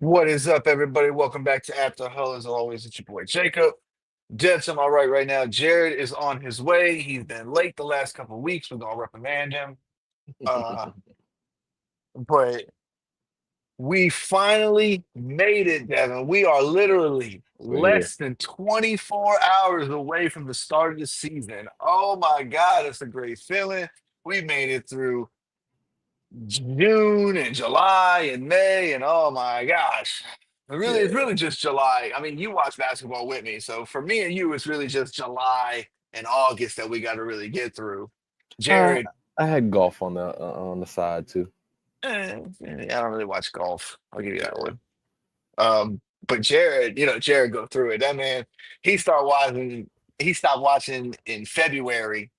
What is up, everybody? Welcome back to After Hell. As always, it's your boy Jacob. Dev's to my right now. Jared is on his way. He's been late the last couple of weeks. We're gonna reprimand him. Uh, but we finally made it, Devin. We are literally We're here. less than 24 hours away from the start of the season. Oh my God, it's a great feeling. We made it through June and July and May, and oh my gosh. It's Yeah. really just July. I mean, you watch basketball with me. So for me and you, it's really just July and August that we got to really get through. I Jared, I had golf on the side too. I don't really watch golf. I'll give you that Yeah. one. But Jared, Jared go through it. That man, he started watching, he stopped watching in February,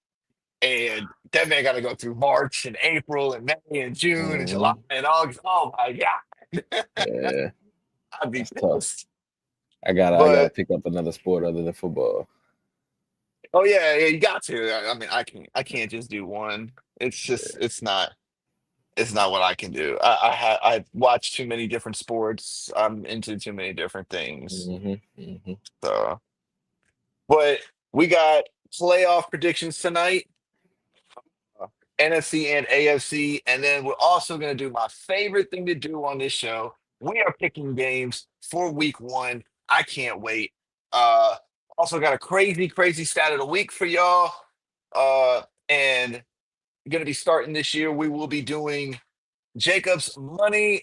and that man got to go through March and April and May and June and July hmm and August. Oh my God. Yeah. I'd be That's tough. pissed. I gotta But pick up another sport other than football. oh yeah, you got to. I mean, I can't just do one. It's just it's not what I can do. I watch too many different sports. I'm into too many different things. Hmm. So, but we got playoff predictions tonight, uh, NFC and AFC, and then we're also going to do my favorite thing to do on this show. We are picking games for week one. I can't wait. Uh, Also got a crazy stat of the week for y'all. And going to be starting this year. We will be doing Jacob's money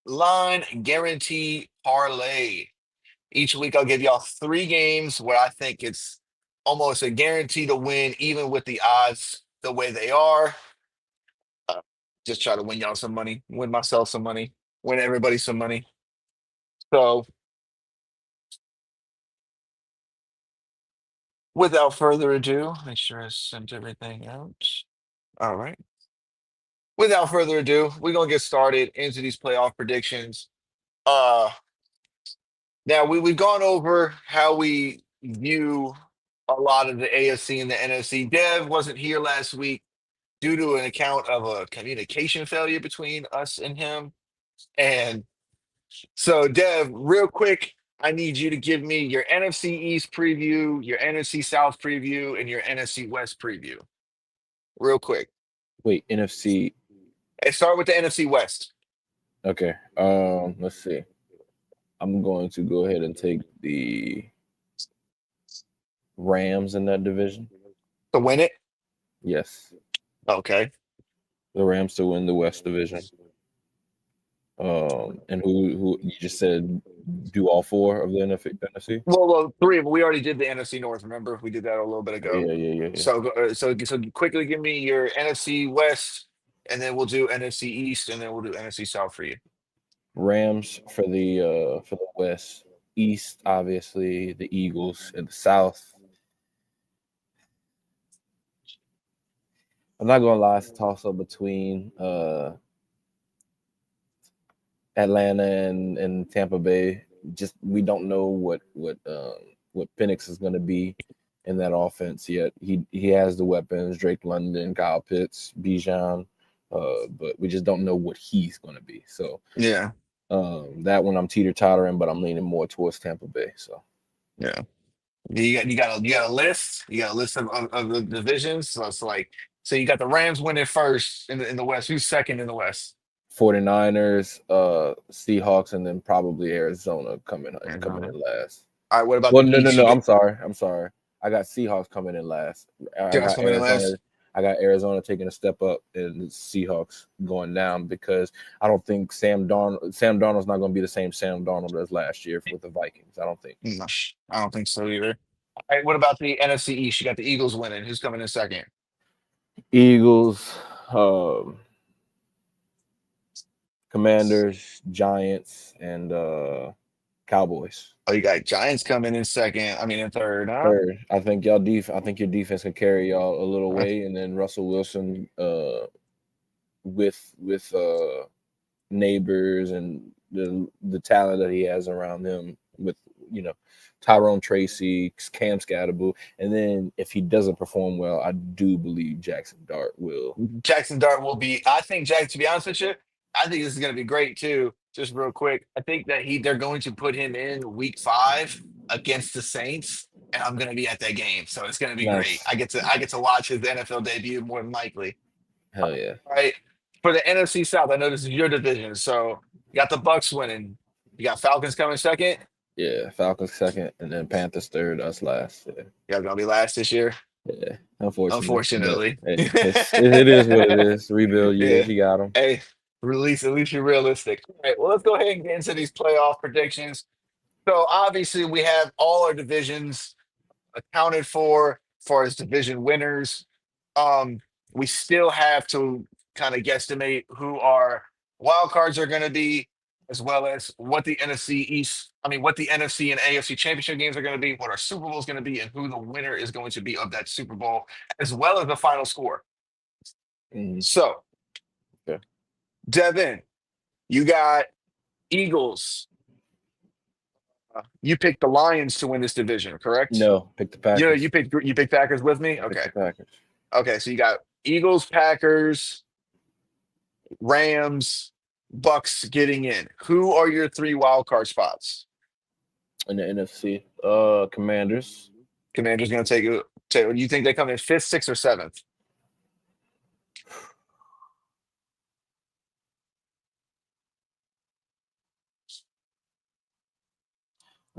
line guarantee parlay. Each week, I'll give y'all three games where I think it's almost a guarantee to win, even with the odds the way they are. Uh, just try to win y'all some money, win myself some money, win everybody some money. So, without further ado, make sure I sent everything out. All right. Without further ado, we're gonna get started into these playoff predictions. Uh Now we've gone over how we view a lot of the AFC and the NFC. Dev wasn't here last week due to an account of a communication failure between us and him. And so, Dev, real quick, I need you to give me your NFC East preview, your NFC South preview, and your NFC West preview. Real quick. Wait, NFC. And start with the NFC West. Okay. Let's see. I'm going to go ahead and take the Rams in that division. To win it. Yes, Okay. the Rams to win the West Division. And who you just said do all four of the NFC? Well, three, but we already did the NFC North. Remember, we did that a little bit Oh, ago. yeah. So quickly give me your NFC West, and then we'll do NFC East, and then we'll do NFC South for you. Rams for the West, East obviously the Eagles, in the South. I'm not gonna lie, it's a toss up between Atlanta and Tampa Bay. Just we don't know what Penix is gonna be in that offense yet. He has the weapons, Drake London, Kyle Pitts, Bijan, but we just don't know what he's gonna be. So Yeah, that one I'm teeter tottering, but I'm leaning more towards Tampa Bay. So yeah. You got a list. You got a list of the divisions. So it's like you got the Rams winning first in the West. Who's second in the West? 49ers, Seahawks, and then probably Arizona coming Arizona. in last. All right. What about Well, the East? You no. get I'm sorry. I got Seahawks coming in last. I Seahawks got coming in Arizona. last. I got Arizona taking a step up, and the Seahawks going down because I don't think Sam Darnold's not going to be the same Sam Darnold as last year with the Vikings. I don't think. No, I don't think so either. All right. What about the NFC East? You got the Eagles winning. Who's coming in second? Eagles, um, Commanders, Giants, and Cowboys. Oh, you got Giants coming in second. I mean, in third, huh? Third, I think your defense can carry y'all a little way, and then Russell Wilson, with neighbors and the talent that he has around him, with you know Tyrone Tracy, Cam Scatterbull, and then if he doesn't perform well, I do believe Jackson Dart will. Jackson Dart will be. I think Jack. To be honest with you, I think this is going to be great too. just real quick. I think that they're going to put him in week 5 against the Saints, and I'm going to be at that game, so it's going to be great. Nice. I get to watch his NFL debut more than likely. Hell yeah. All right, for the NFC South, I know this is your division, so you got the Bucks winning. You got Falcons coming second. Yeah. Falcons second, and then Panthers third. Us last. Yeah. You guys gonna be last this year, Yeah. Unfortunately, but unfortunately. hey, it is what it is. Rebuild year. Yeah. You got them. Hey, at least you're realistic. All right, well, let's go ahead and get into these playoff predictions. So obviously we have all our divisions accounted for as far as division winners. Um, we still have to kind of guesstimate who our wild cards are going to be, as well as what the NFC East, what the NFC and AFC championship games are going to be, what our Super Bowl is going to be, and who the winner is going to be of that Super Bowl, as well as the final score. Mhm. So, Okay. Devin, you got Eagles. You picked the Lions to win this division, correct? No, pick the Packers. You picked Packers with me. Pick Okay, the Packers. okay. So you got Eagles, Packers, Rams, Bucks getting in. Who are your 3 wild card spots? In the NFC, Commanders. Commanders going to take it. You think they come in 5th, 6th, or 7th?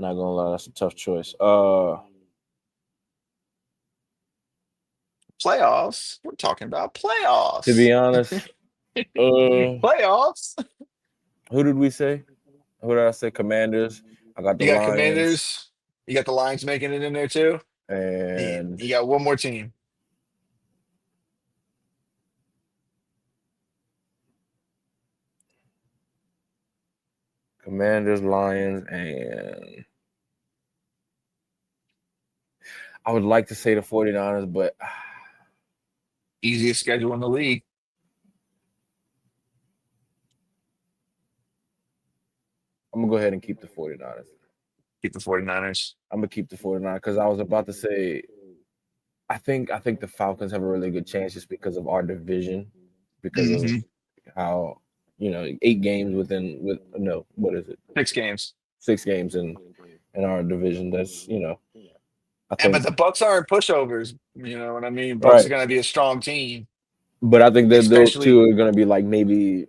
Not gonna lie, that's a tough choice. Playoffs. We're talking about playoffs. To be honest, Playoffs. who did we say? Who did I say? Commanders. I got the You got Lions. Commanders. You got the Lions making it in there too. And You got one more team. Commanders, Lions, and I would like to say the 49ers, but Easiest schedule in the league. I'm gonna go ahead and keep the 49ers. Keep the 49ers. I'm gonna keep the 49ers because I was about to say I think the Falcons have a really good chance just because of our division, because of how 8 games with no, what is it? 6 games. 6 games in our division. That's I But think the Bucks aren't pushovers. You know what I mean? Bucks are right. going to be a strong team, But I think that those especially. two are gonna be like maybe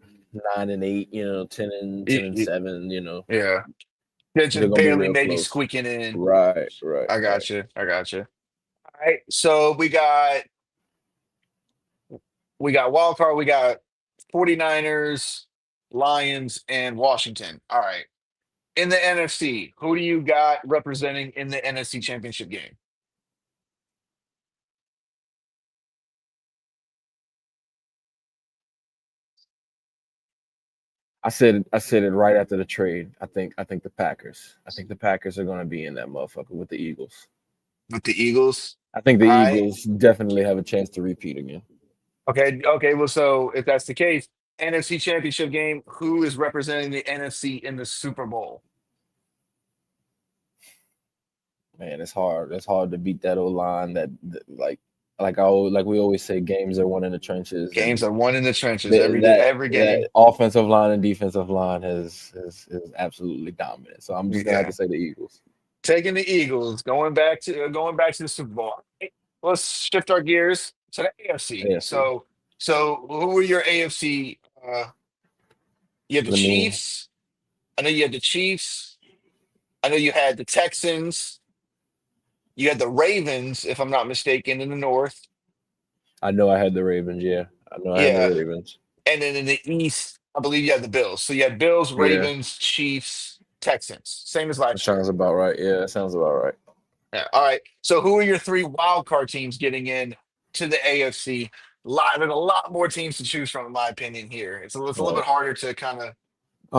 9-8, 10-7, Yeah, they're they're just gonna be barely real maybe close. squeaking in. Right. I got you. I got you. All right. So we got wild card. We got 49ers, Lions, and Washington. All right. In the NFC, who do you got representing in the NFC Championship game? I said it right after the trade. I think the Packers. I think the Packers are gonna be in that motherfucker with the Eagles. With the Eagles. I think the All right. Eagles definitely have a chance to repeat again. Okay. Okay. Well, so if that's the case, NFC Championship game, who is representing the NFC in the Super Bowl? Man, it's hard. It's hard to beat that old line like we always say, games are won in the trenches, Games and are won in the trenches every day, that every game. offensive line and defensive line is absolutely dominant. So I'm just gonna have Yeah. to say the Eagles. Taking the Eagles, going back to the Super Bowl. All right, let's shift our gears to the AFC. AFC. So who were your AFC? You have the Let me. Chiefs. I know you had the Chiefs. I know you had the Texans. You had the Ravens, if I'm not mistaken, in the North. I know I had the Ravens. Yeah, I know I had the Yeah. Ravens. And then in the East, I believe you had the Bills. So you had Bills, Yeah, Ravens, Chiefs, Texans. Same as that last year. sounds about right. Yeah, that sounds about right. Yeah. All right. So who are your 3 wild card teams getting in to the AFC? There's a lot more teams to choose from, in my opinion. Here, it's a little Right. bit harder to kind of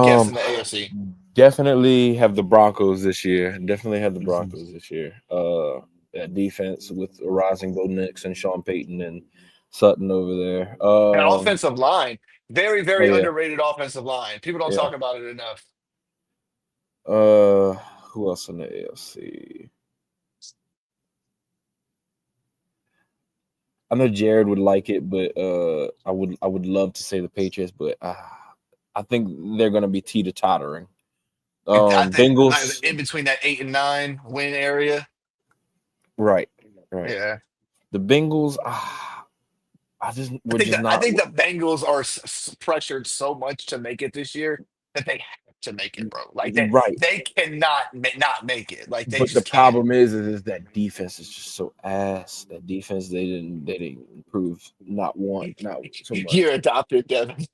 guess in Um, the AFC. definitely have the Broncos this year. Definitely have the Mhm. Broncos this year. That defense with Rising Bo Nix and Sean Payton and Sutton over there. And offensive line, very Oh very yeah, underrated offensive line. People don't yeah. talk about it enough. Who else in the AFC? I know Jared would like it, but I would love to say the Patriots, but I think they're going to be teeter-tottering. I think like, Bengals, in between that 8 and 9 win area. right, right. Yeah. The Bengals, I we're think just that I not think the Bengals are pressured so much to make it this year that they have to make it, bro. Like right. they cannot not make it. Like they But the just can't. problem is that defense is just so ass. That defense they didn't improve not so You're much. adopted, Devin.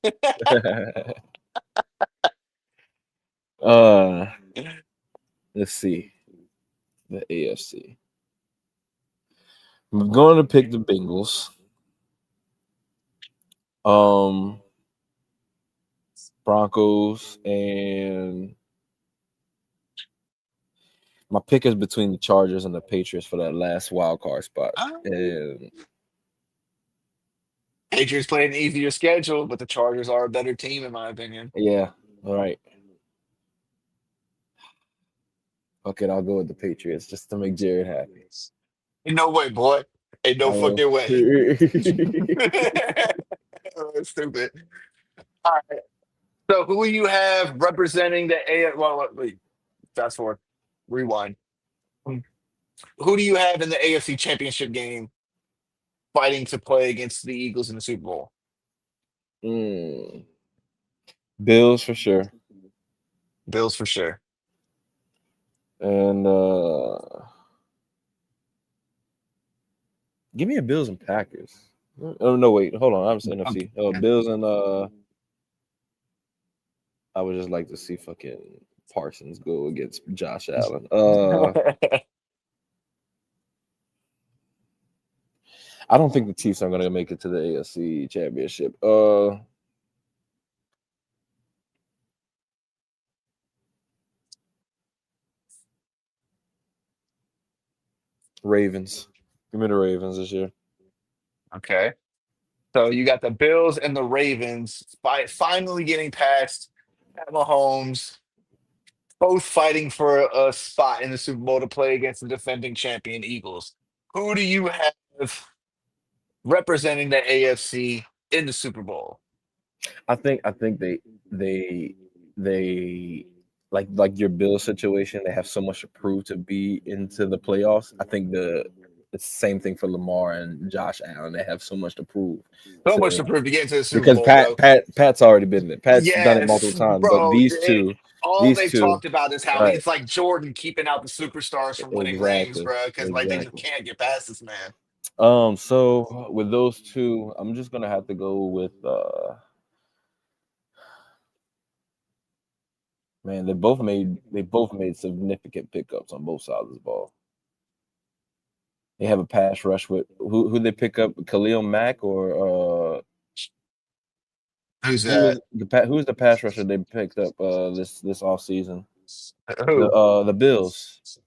uh, let's see the AFC. I'm going to pick the Bengals. Um, Broncos, and my pick is between the Chargers and the Patriots for that last wild card spot. And Patriots played an easier schedule, but the Chargers are a better team, in my opinion. yeah, all right. Okay, I'll go with the Patriots just to make Jared happy. Ain't no way, boy. Ain't no I know. fucking way. That's stupid. All right. So who you have representing the A? Well, wait. Fast forward. Rewind. Who do you have in the AFC Championship game fighting to play against the Eagles in the Super Bowl? Mm, Bills for sure. Bills for sure. And give me a Bills and Packers. Oh no, wait, hold on. I'm saying Okay. NFC. Bills and I would just like to see fucking Parsons go against Josh Allen. I don't think the Chiefs are gonna make it to the AFC Championship. Ravens. Give me the Ravens this year. Okay. So you got the Bills and the Ravens finally getting past Pat Mahomes, both fighting for a spot in the Super Bowl to play against the defending champion Eagles. Who do you have representing the AFC in the Super Bowl? I think they they like your Bill situation. They have so much to prove to be into the playoffs. I think it's the same thing for Lamar and Josh Allen. They have so much to prove So much to to prove to get into the Super because Bowl, bro. Pat's already been there. Pat's done it multiple Yes, times. But bro. All these they've two, talked about is how right? it's like Jordan keeping out the superstars from winning rings, Exactly, bro, because like they just exactly. can't get past this man. So with those two, I'm just gonna have to go with man, they both made significant pickups on both sides of the ball. They have a pass rush with who they pick up, Khalil Mack or Who's that? who's the pass rusher they picked up this off season? Who? The Bills.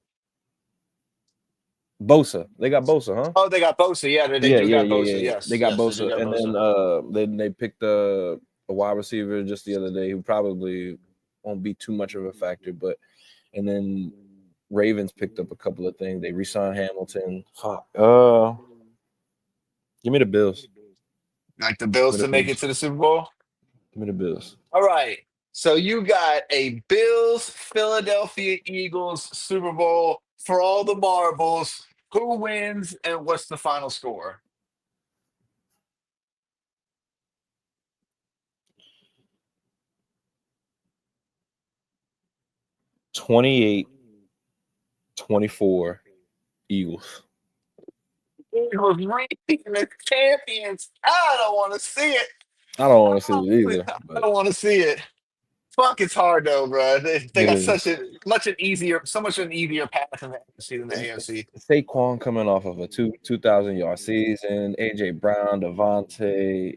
Bosa. They got Bosa, huh? Oh, they got Bosa. Yeah, they Yeah, do yeah, got yeah, Bosa. yeah, yeah. They Yes, got yes, they do Bosa, got and then Bosa. they picked a wide receiver just the other day who probably won't be too much of a factor, but and then Ravens picked up a couple of things. They re-signed Hamilton. Fuck. Give me the Bills. Like the Bills Give me to the make it Bills. to the Super Bowl. Give me the Bills. All right. So you got a Bills Philadelphia Eagles Super Bowl for all the marbles. Who wins and what's the final score? 28-24 Eagles. Eagles repeating the champions. I don't want to see it. I don't want to see it I either, but don't want to see it. Fuck, it's hard though, bro. They it got is. so much an easier path in the NFC than the AFC. Saquon coming off of a 2,000 yard season. AJ Brown, Devontae.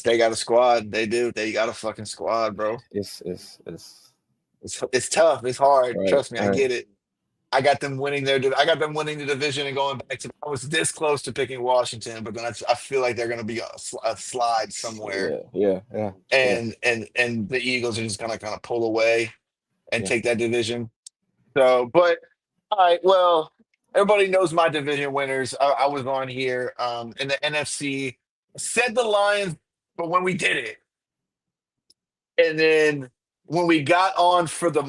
They got a squad. They do. They got a fucking squad, bro. It's It's tough. It's hard. right, Trust me, I right. get it. I got them winning I got them winning the division and going back to. I was this close to picking Washington, but then I feel like they're going to be a slide somewhere, Yeah, yeah, yeah, yeah, and the Eagles are just going to kind of pull away and yeah. take that division. So, but all right, well, everybody knows my division winners. I was on here in the NFC. Said the Lions, but when we did it, And then when we got on for the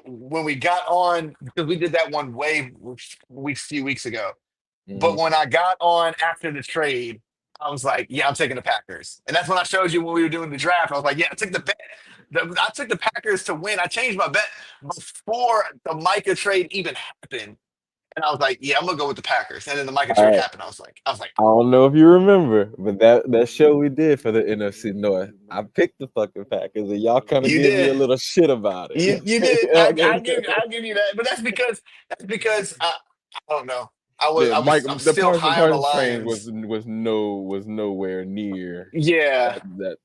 when we got on because we did that one few weeks ago. But Mhm. when I got on after the trade, I was like, yeah, I'm taking the Packers. And that's when I showed you when we were doing the draft. I was like, yeah, I took the bet. I took the Packers to win. I changed my bet before the Micah trade even happened. And I was like, yeah, I'm gonna go with the Packers. And then the Micah All trade right. happened. I was like, I don't know if you remember, but that show we did for the NFC North, I picked the fucking Packers, and y'all kind of you gave me did. a little shit about it. You did. Okay. I'll give you that. But that's because I don't know. Yeah, Mike, I'm the still Parsons high on the Parsons train was Lions. was no was nowhere near Yeah.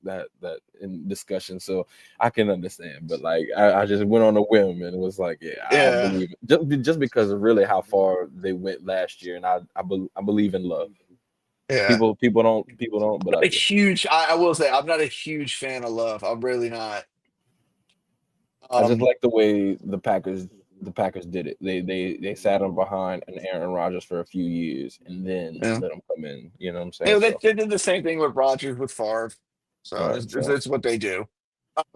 that in discussion, so I can understand. But like, I just went on a whim and it was like, yeah, I Yeah. believe it. Just because of really how far they went last year, and I believe in love. Yeah. People don't, but I A do. huge I will say I'm not a huge fan of Love. I'm really not. I just Um like the way the Packers did it. They sat him behind an Aaron Rodgers for a few years and then yeah. let him come in. You know what I'm You saying? know, So, they did the same thing with Rodgers with Favre. all So right, so it's what they do.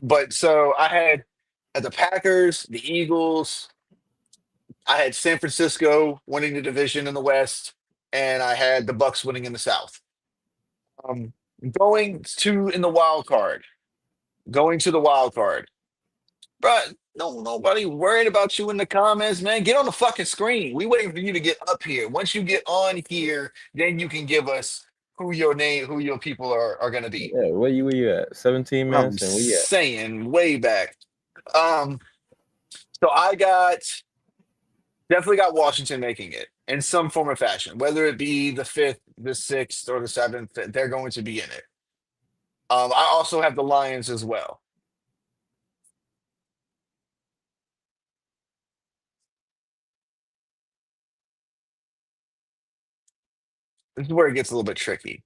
But so I had at the Packers, the Eagles, I had San Francisco winning the division in the West, and I had the Bucks winning in the South. Um, going to in the wild card, going to the wild card. But no, nobody worried about you in the comments, man. Get on the fucking screen. We waiting for you to get up here. Once you get on here, then you can give us who your people are gonna be. yeah, where you at? 17 I'm minutes and where you at? saying way back. Um, so I got definitely got Washington making it in some form or fashion, whether it be the fifth, the sixth, or the seventh, they're going to be in it. I also have the Lions as well. This is where it gets a little bit tricky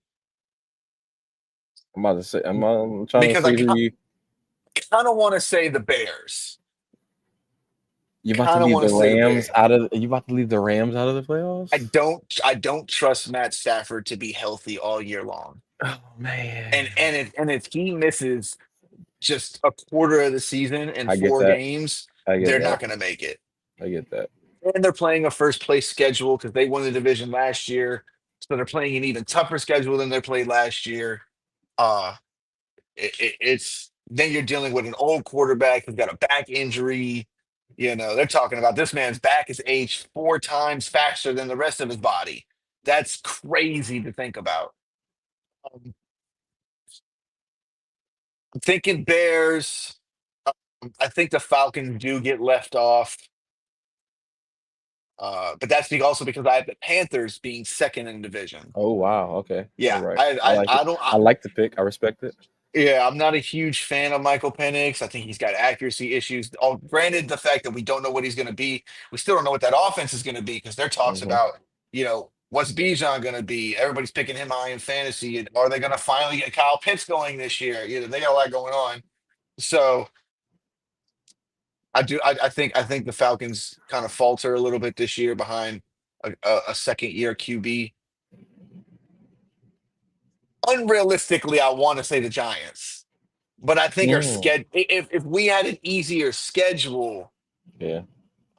I'm about to say I'm trying to because I see who kind of want to say the Bears. you about to Kind of leave want to the say the Rams Bears. out of you about to leave the Rams out of the I playoffs? don't I don't trust Matt Stafford to be healthy all year long. Oh man. And if he misses just a quarter of the season in I get four that. games, I get they're that. not going to make it. I get that. And they're playing a first place schedule because they won the division last year. So they're playing an even tougher schedule than they played last year. Uh, it's then you're dealing with an old quarterback who's got a back injury. You know, they're talking about this man's back is aged four times faster than the rest of his body. That's crazy to think about. Um, I'm thinking Bears. I think the Falcons do get left off. But that's also because I have the Panthers being second in the division. Oh wow. Okay. All Yeah, right. I like it. I don't. I like the pick. I respect it. Yeah, I'm not a huge fan of Michael Penix. I think he's got accuracy issues. Oh, granted, the fact that we don't know what he's going to be, we still don't know what that offense is going to be because there talks Hmm. about, what's Bijan going to be? Everybody's picking him high in fantasy. And are they going to finally get Kyle Pitts going this year? They got a lot going on. So I do. I think the Falcons kind of falter a little bit this year behind a second year QB. Unrealistically, I want to say the Giants, but I think our Mm. schedule. If we had an easier schedule, Yeah.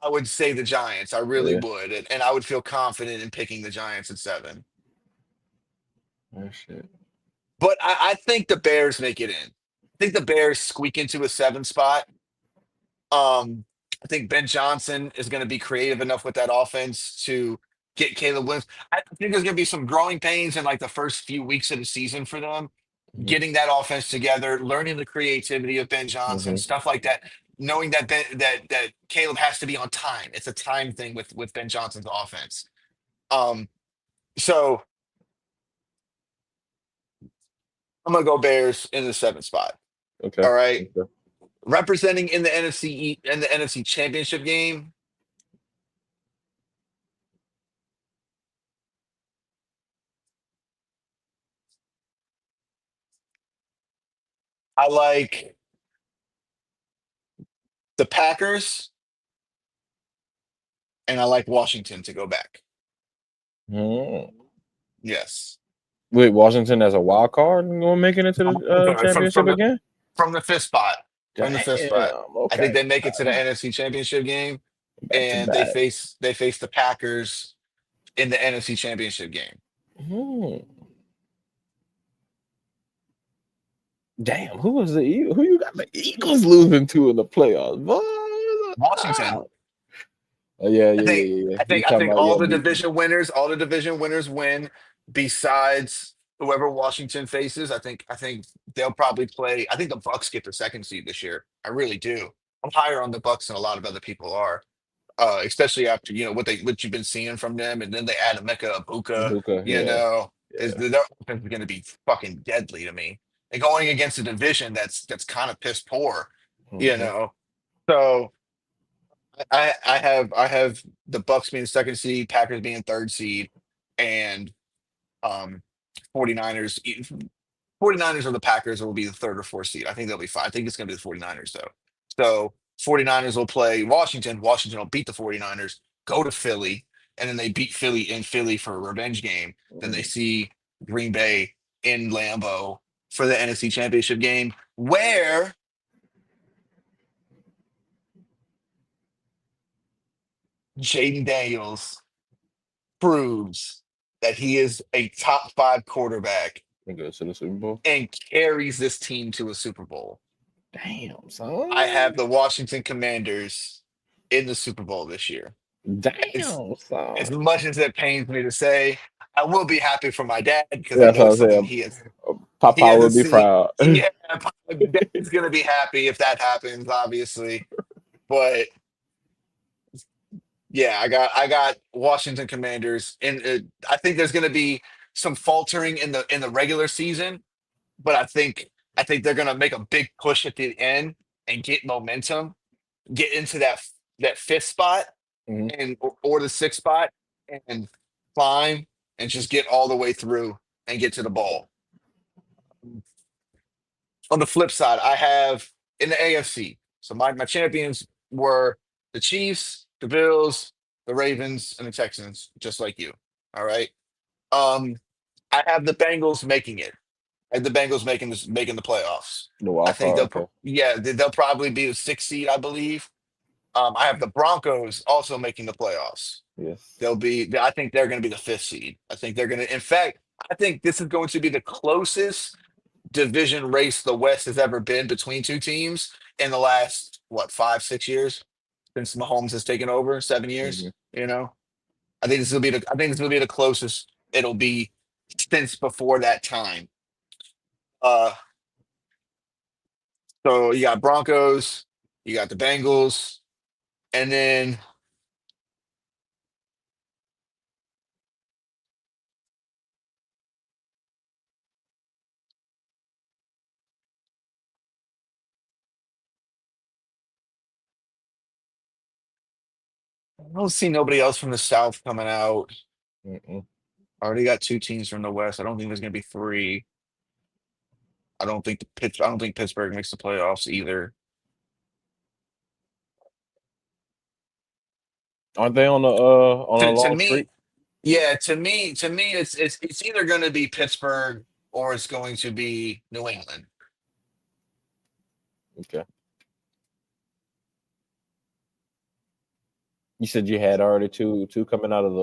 I would say the Giants. I really Yeah. would, and I would feel confident in picking the Giants at seven. Oh shit. But I think the Bears make it in. I think the Bears squeak into a seven spot. I think Ben Johnson is going to be creative enough with that offense to get Caleb Williams. I think there's going to be some growing pains in like the first few weeks of the season for them, Hmm. getting that offense together, learning the creativity of Ben Johnson, Hmm. stuff like that. Knowing that that Caleb has to be on time. It's a time thing with Ben Johnson's offense. Um, so I'm gonna go Bears in the seventh spot. Okay. All right, Okay. representing in the in the NFC Championship game. I like the Packers and I like Washington to go back. Mm. Yes. Wait, Washington as a wild card and going making it to I'm the sorry, championship again? from the fifth spot. from the fifth spot. Damn. I think Okay. they make it to the NFC Championship game, Back to and back. they face the Packers in the NFC Championship game. Hmm. Damn. Who was the Who you got the Eagles losing to in the playoffs? Boy, Washington. oh, yeah, I yeah, think yeah, yeah. You I talking think about, yeah, beating. all the division winners win besides whoever Washington faces. I think they'll probably play. I think the Bucks get the second seed this year. I really do. I'm higher on the Bucks than a lot of other people are. Especially after what you've been seeing from them, and then they add Emeka Ibuka. Luka, You yeah, know, is yeah. their offense is going to be fucking deadly to me, and going against a division that's kind of piss poor. You Hmm. know, so I have the Bucks being second seed, Packers being third seed, and um 49ers. 49ers or the Packers will be the third or fourth seed. I think they'll be fine. I think it's going to be the 49ers, though. So 49ers will play Washington. Washington will beat the 49ers, go to Philly, and then they beat Philly in Philly for a revenge game. Then they see Green Bay in Lambeau for the NFC Championship game, where Jaden Daniels proves that he is a top five quarterback And goes to the Super Bowl. and carries this team to a Super Bowl. Damn, I have son. the Washington Commanders in the Super Bowl this year. It's Damn, as son. much as it pains me to say, I will be happy for my dad because Yeah, I that's know what it's I'm something saying. he Papa hasn't would be seen. proud. Yeah, dad's gonna be happy if that happens, obviously. But yeah, I got Washington Commanders, and I think there's gonna be some faltering in the regular season, but I think they're gonna make a big push at the end and get momentum, get into that fifth spot Mhm. and or the sixth spot and climb and just get all the way through and get to the ball. On the flip side, I have in the AFC. So my champions were the Chiefs, the Bills, the Ravens, and the Texans, just like you. All right. Um, I have the Bengals making it. I have the Bengals making the playoffs. The I wild think card, okay. they'll probably be the sixth seed, I believe. I have the Broncos also making the playoffs. Yes. I think they're going to be the fifth seed. I think they're going to, in fact, I think this is going to be the closest division race the West has ever been between two teams in the last, what, 5, 6 years since Mahomes has taken over, 7 years. Hmm. You know, I think this will be the closest it'll be since before that time. Uh, so you got Broncos, you got the Bengals, and then I don't see nobody else from the South coming out. Mm-mm. I already got two teams from the West. I don't think there's going to be three. I don't think Pittsburgh makes the playoffs either. Aren't they on a To long streak? me, to me, it's either going to be Pittsburgh or it's going to be New England. Okay. You said you had already two coming out of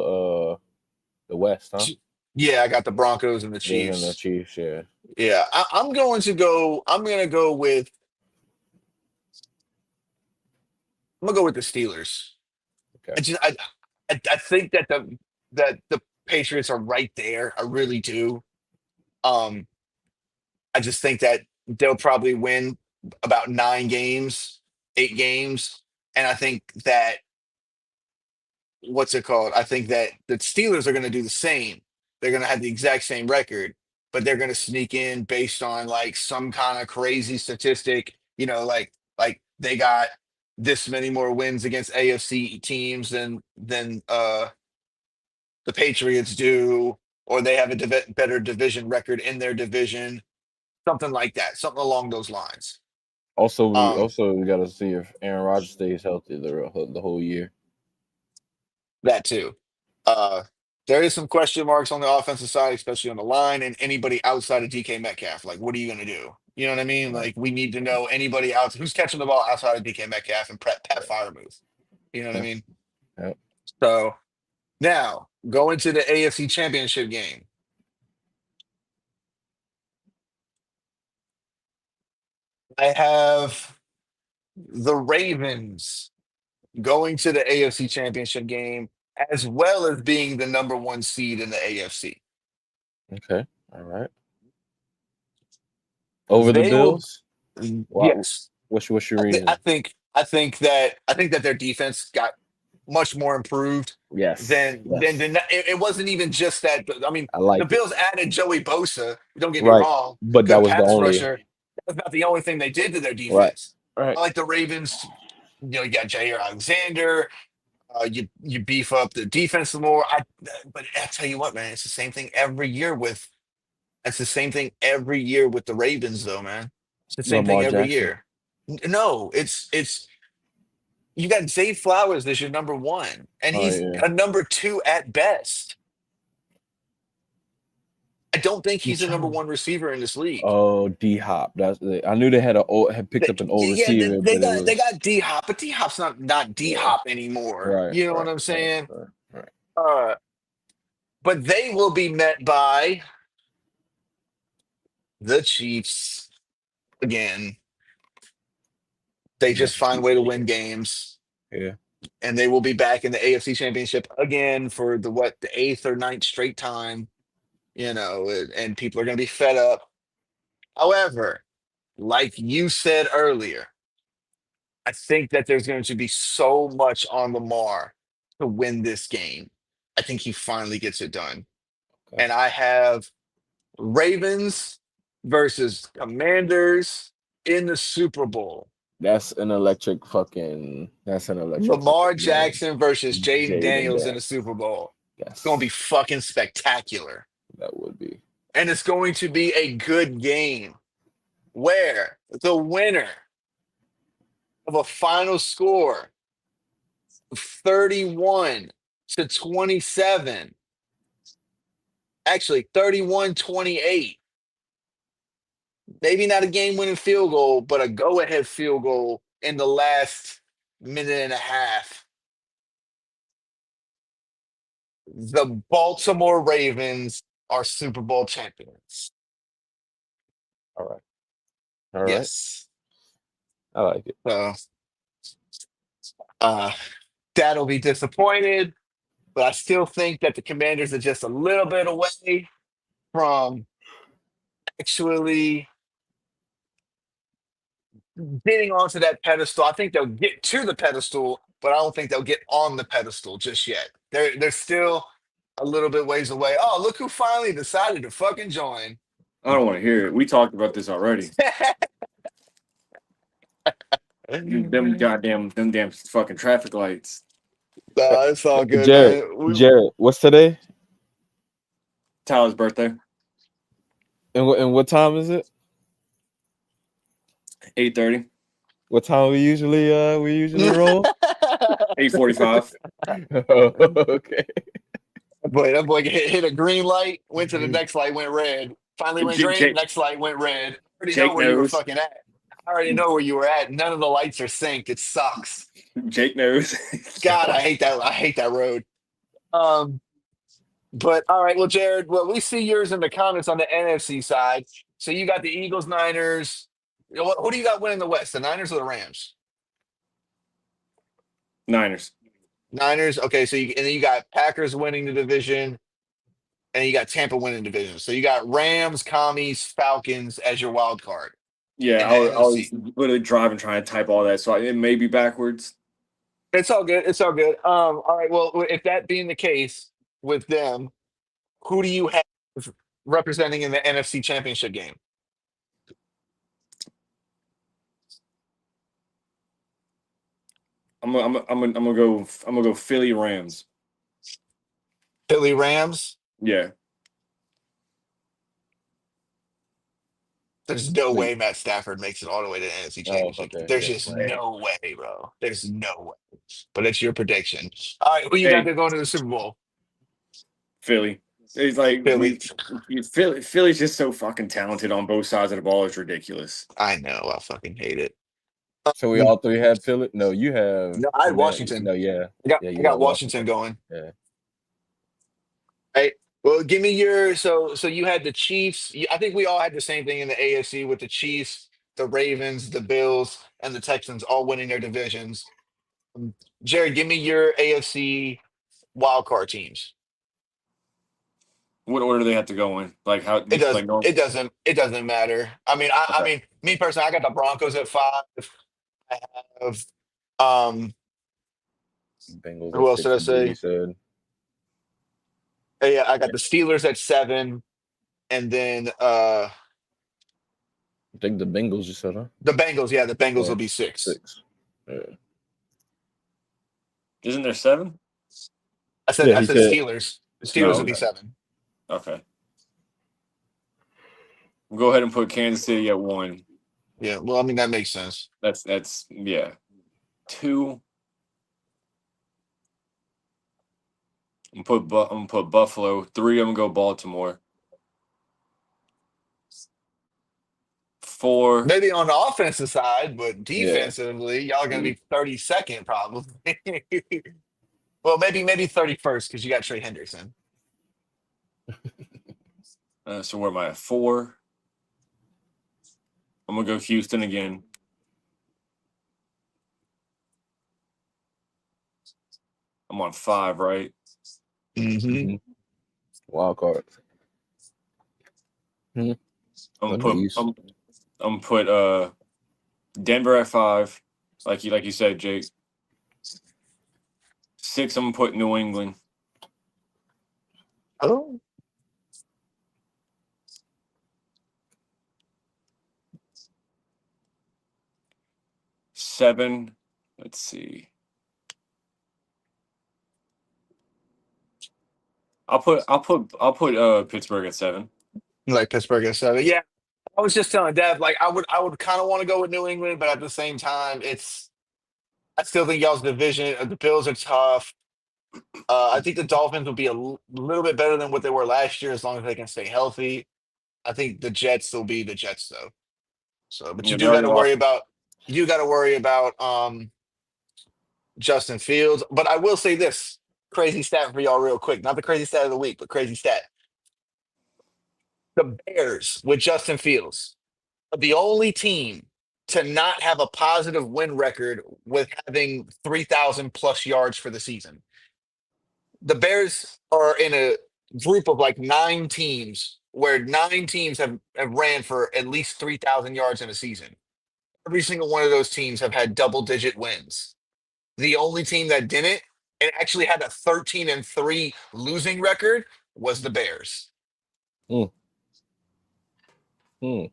the West, huh? Yeah, I got the Broncos and the Yeah, and the Chiefs. Chiefs, yeah. Yeah, I'm going to go. I'm gonna go with the Steelers. Okay. I just I think that the Patriots are right there. I really do. Um, I just think that they'll probably win about 9 games, 8 games, and I think that what's it called? I think that the Steelers are going to do the same. They're going to have the exact same record, but they're going to sneak in based on like some kind of crazy statistic. Like they got this many more wins against AFC teams than the Patriots do, or they have a better division record in their division, something like that, something along those lines. Um, Also we got to see if Aaron Rodgers stays healthy the whole year. that too. Uh, there is some question marks on the offensive side, especially on the line, and anybody outside of DK Metcalf. Like, what are you going to do? You know what I mean? Right. Like we need to know anybody else who's catching the ball outside of DK Metcalf and Pat Firemouth. You know what I Yeah. mean? Yeah. So now going to the AFC Championship game. I have the Ravens going to the AFC Championship game as well as being the number one seed in the AFC. Okay. All right. Over the They will, Bills. What? yes. What's your I, th- I reason? think I think that their defense got much more improved Yes. than Yes. it wasn't even just that. But I mean, I the like it. Bills added Joey Bosa. Don't get me Right. wrong, But that good was the pass only. rusher. That's not the only thing they did to their Right. defense. Right. I like the Ravens. You got Jair Alexander. You beef up the defense some more. But I tell you what, man, it's the same thing every year with. It's the same thing every year with the Ravens, though, man. It's the same thing Lamar every Jackson. year. No, it's you got Zay Flowers as your number one, and Oh he's yeah. a number two at best. I don't think I'm he's a number trying. one receiver in this league. Oh, D Hop. That's the, I knew they had picked up an old Yeah, receiver, they but it got they was got D Hop, but D Hop's not D yeah. Hop anymore. Right. You know what Right. I'm Right. saying? Right. Right. Uh, but they will be met by the Chiefs again. They Yeah. just find a way to win games, Yeah. and they will be back in the AFC Championship again for the eighth or ninth straight time. And people are going to be fed up. However, like you said earlier, I think that there's going to be so much on Lamar to win this game. I think he finally gets it done. Okay. And I have Ravens versus Commanders in the Super Bowl. That's an electric fucking. That's an electric Lamar fucking game. Jackson versus Jaden Jaden Daniels in the Daniels. Super Bowl. It's going to be Yes, fucking spectacular. that would be. And it's going to be a good game where the winner of a final score of 31-27, actually 31-28, maybe not a game winning field goal, but a go ahead field goal in the last minute and a half. The Baltimore Ravens are Super Bowl champions. All right. All right. Yes. I like it. So uh, that'll be disappointed, but I still think that the Commanders are just a little bit away from actually getting onto that pedestal. I think they'll get to the pedestal, but I don't think they'll get on the pedestal just yet. They're still a little bit ways away. Oh, look who finally decided to fucking join. I don't want to hear it. We talked about this already. Them damn fucking traffic lights. It's all good, Jared, man. Jared, what's today? Tyler's birthday, And what time is it? 8:30, What time we usually roll? 8:45. Okay. That boy hit a green light, went to the next light, went red. Finally went green, Jake, next light went red. I already know Jake where you were knows. fucking at. I already know where you were at. None of the lights are synced. It sucks. Jake knows. God, I hate that. I hate that road. Um, but all right, well, Jared, well, we see yours in the comments on the NFC side. So you got the Eagles, Niners. Who do you got winning the West? The Niners or the Rams? Niners. Niners. Okay, and then you got Packers winning the division, and you got Tampa winning the division. So you got Rams, Commies, Falcons as your wild card Yeah, in the I was NFC. literally driving trying to type all that, so it may be backwards. It's all good. It's all good. All right. Well, if that being the case with them, who do you have representing in the NFC Championship game? I'm gonna go Philly Rams. Philly Rams. Yeah, There's no So way Matt Stafford makes it all the way to the NFC oh, Championship. okay. There's Yeah. just no way, bro. There's no way. But it's your prediction. All right, who you got hey, there going to the Super Bowl? Philly. It's like Philly. Philly's just so fucking talented on both sides of the ball. It's ridiculous. I know. I fucking hate it. So we all three had Philly. No, you have No, I had Command. Washington. No, yeah, I you got got Washington Washington. going. Yeah, Right. Well, give me your so you had the Chiefs. I think we all had the same thing in the AFC with the Chiefs, the Ravens, the Bills, and the Texans all winning their divisions. Um, Jared, give me your AFC wild card teams. What order do they have to go in? Like how? It does. Like no. It doesn't matter. I Okay. mean, me personally, I got the Broncos at 5. I have um. Bengals at Who else did six. I I believe you say? said. Yeah, I got the Steelers at 7, and then I think the Bengals. You said, huh? the Bengals. Yeah, the Bengals Yeah, will be 6. 6. Yeah. Isn't there 7? Yeah, I he said said. Steelers. The Steelers Oh, will be No, okay. 7. Okay. We'll go ahead and put Kansas City at 1. Yeah, well, I mean that makes sense. That's yeah. 2. I'm gonna put Buffalo. 3. I'm gonna go Baltimore. 4. Maybe on the offensive side, but yeah, defensively, y'all gonna he- be 32nd probably. Well, maybe 31st because you got Trey Hendrickson. So where am I at? 4. I'm gonna go Houston again. I'm on 5, right? Mm-hmm. mhm. Wild cards. I'm gonna In the put East. I'm gonna put Denver at 5, like you said, Jake. 6. I'm gonna put New England. Oh, 7. Let's see. I'll put Pittsburgh at 7. you like Pittsburgh at 7. Yeah, I was just telling Dev like I would kind of want to go with New England, but at the same time, I still think y'all's division. The Bills are tough. I think the Dolphins will be little bit better than what they were last year as long as they can stay healthy. I think the Jets will be the Jets though. So, but Yeah, they already lost. you got to worry about Justin Fields. But I will say this crazy stat for y'all real quick. Not the crazy stat of the week, but crazy stat. The Bears with Justin Fields are the only team to not have a positive win record with having 3,000 plus yards for the season. The Bears are in a group of like 9 teams where 9 teams have ran for at least 3,000 yards in a season. Every single one of those teams have had double digit wins. The only team that didn't and actually had a 13-3 losing record was the Bears. Mm.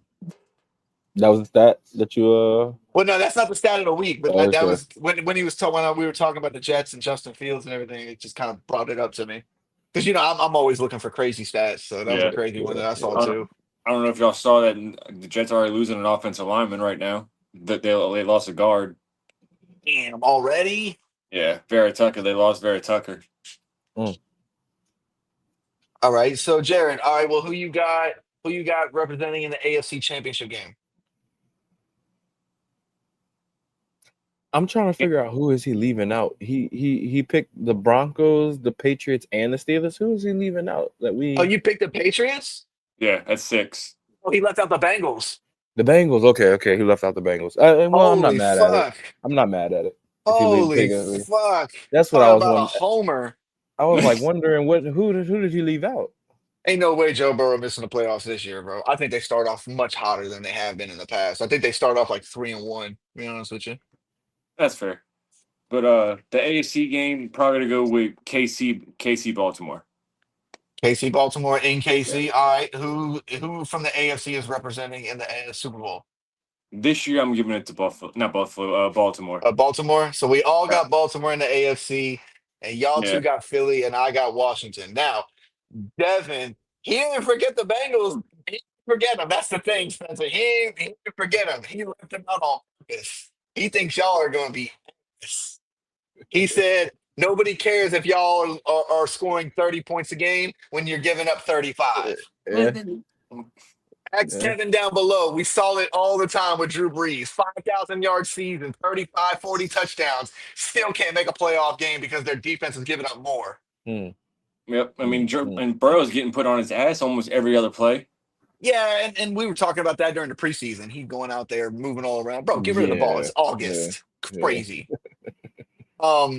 That was the stat that you Well, no, that's not the stat of the week, but that okay. was when he was talking when we were talking about the Jets and Justin Fields and everything. It just kind of brought it up to me because I'm always looking for crazy stats, so that was a Yeah. crazy one that I saw I too. don't, I don't know if y'all saw that the Jets are already losing an offensive lineman right now. That they lost a guard. Damn, already. Yeah, Vera Tucker. They lost Vera Tucker. Mm. All right, so Jared. All right, well, who you got? Who you got representing in the AFC Championship game? I'm trying to figure out who is he leaving out. He picked the Broncos, the Patriots, and the Steelers. Who is he leaving out? That Oh, we you picked the Patriots? Yeah, that's 6. Oh, he left out the Bengals. the Bengals. Okay, he left out the Bengals. Well, I'm not Holy mad at it. fuck! I'm not mad at it. If he leave, Holy take it. fuck! That's what I Talk was about a wondering. homer. I was like wondering who did he leave out? Ain't no way Joe Burrow missing the playoffs this year, bro. I think they start off much hotter than they have been in the past. I think they start off like 3-1. To be honest with you. That's fair. But the AFC game probably gonna go with KC Baltimore. KC Baltimore in Yeah. KC. All right. Who from the AFC is representing in the Super Bowl? This year I'm giving it to Buffalo, not Buffalo, Baltimore. Baltimore. So we all Yeah. got Baltimore in the AFC, and y'all two Yeah. got Philly, and I got Washington. Now, Devin, he didn't forget the Bengals. He didn't forget them. That's the thing, Spencer. He didn't forget them. He left them out on purpose. He thinks y'all are going to be ass. He said Nobody cares if y'all are scoring 30 points a game when you're giving up 35. Yeah, Ask yeah. Kevin down below. We saw it all the time with Drew Brees. 5,000-yard season, 35, 40 touchdowns. Still can't make a playoff game because their defense is giving up more. Mm, Yep. I mean, mm. and Burrow's getting put on his ass almost every other play. Yeah, and we were talking about that during the preseason. He going out there moving all around. Bro, get rid of the ball. Yeah, It's yeah, August. yeah. Crazy. All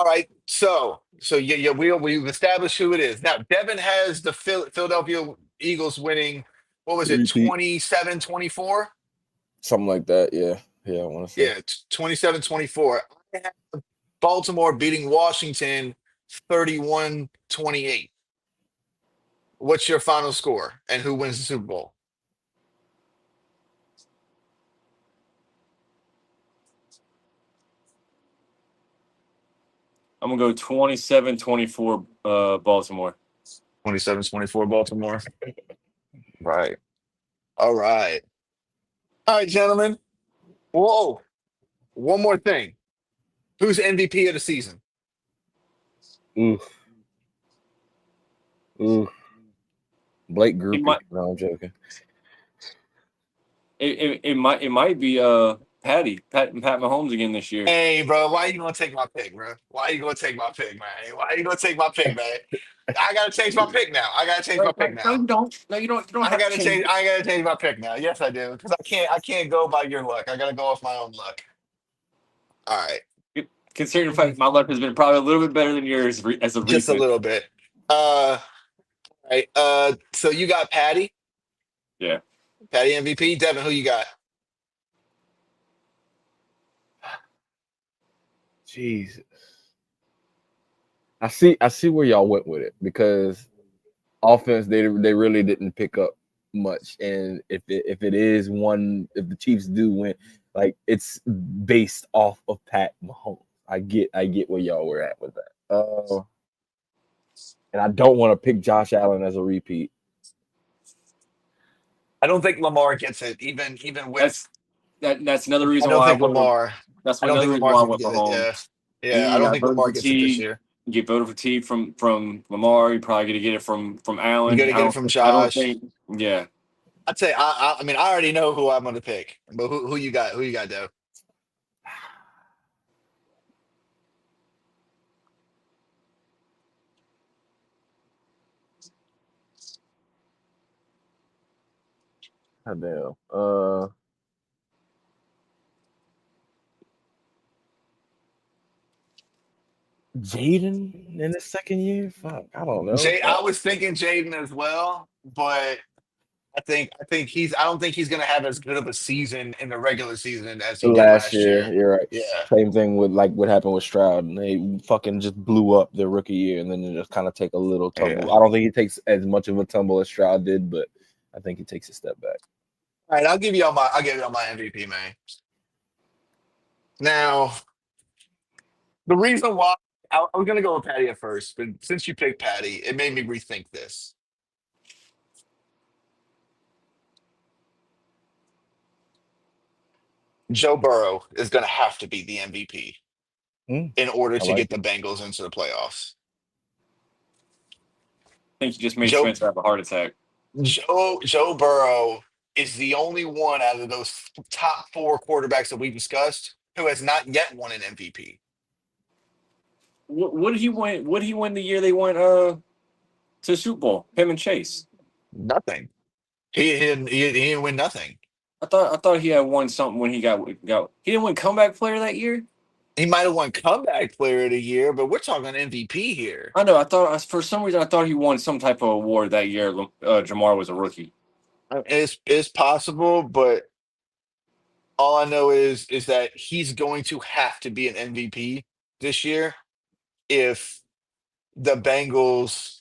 right. So yeah, we've established who it is. Now, Devin has the Philadelphia Eagles winning, what was it, Repeat. 27-24? Something like that. Yeah, I want to say. Yeah, 27-24. I have Baltimore beating Washington 31-28. What's your final score and who wins the Super Bowl? I'm going to go 27-24 Baltimore. 27-24 Baltimore. Right. All right. All right, gentlemen. Whoa. One more thing. Who's MVP of the season? Oof. Blake It Groupie. might, No, I'm joking. it might be Pat Mahomes again this year. Hey, bro, why you gonna take my pick, bro? Why you gonna take my pick, man? Why you gonna take my pick, man? I gotta change my pick now. I gotta change my pick No, now. you don't. No, you don't. You don't I have to gotta change change. it. I gotta change my pick now. Yes, I do, because I can't go by your luck. I gotta go off my own luck. All right, Considering the fact my luck has been probably a little bit better than yours as of just a recent. little bit. All right. So you got Patty. Yeah. Patty MVP. Devin, who you got? Jesus. I see where y'all went with it because offense they really didn't pick up much, and if it is one, if the Chiefs do win, like it's based off of Pat Mahomes. I get where y'all were at with that. And I don't want to pick Josh Allen as a repeat. I don't think Lamar gets it, even with. That's another I reason don't why I think went. Lamar. That's I don't another think reason Lamar's why I gonna went get it. Yeah, Mahomes. yeah. I You don't got think voter Lamar gets it this fatigue. year. You get voter fatigue from Lamar. You're probably going to get it from You got Allen. to get it from I don't Josh. think. Yeah. I'd say I mean I already know who I'm gonna pick, but who you got? Who you got, Dev? God damn. Jaden in his second year? Fuck, I don't know. I was thinking Jaden as well, but I think he's I don't think he's gonna have as good of a season in the regular season as he did Last last year, year. you're right. Yeah. Same thing with like what happened with Stroud. And they fucking just blew up their rookie year, and then they just kind of take a little tumble. Yeah. I don't think he takes as much of a tumble as Stroud did, but I think he takes a step back. All right, I'll give you all my MVP, man. Now, the reason why I was gonna go with Patty at first, but since you picked Patty, it made me rethink this. Joe Burrow is gonna have to be the MVP in order I to like get the Bengals into the playoffs. I think you just made Joe Spencer have a heart attack. Joe Burrow is the only one out of those top four quarterbacks that we discussed who has not yet won an MVP. What did he win? What did he win the year they went to Super Bowl? Him and Chase. Nothing. He didn't win nothing. I thought he had won something when he got. He didn't win comeback player that year. He might have won comeback player of the year, but we're talking MVP here. I know. I thought for some reason I thought he won some type of award that year. Jamar was a rookie. It's possible, but all I know is that he's going to have to be an MVP this year if the Bengals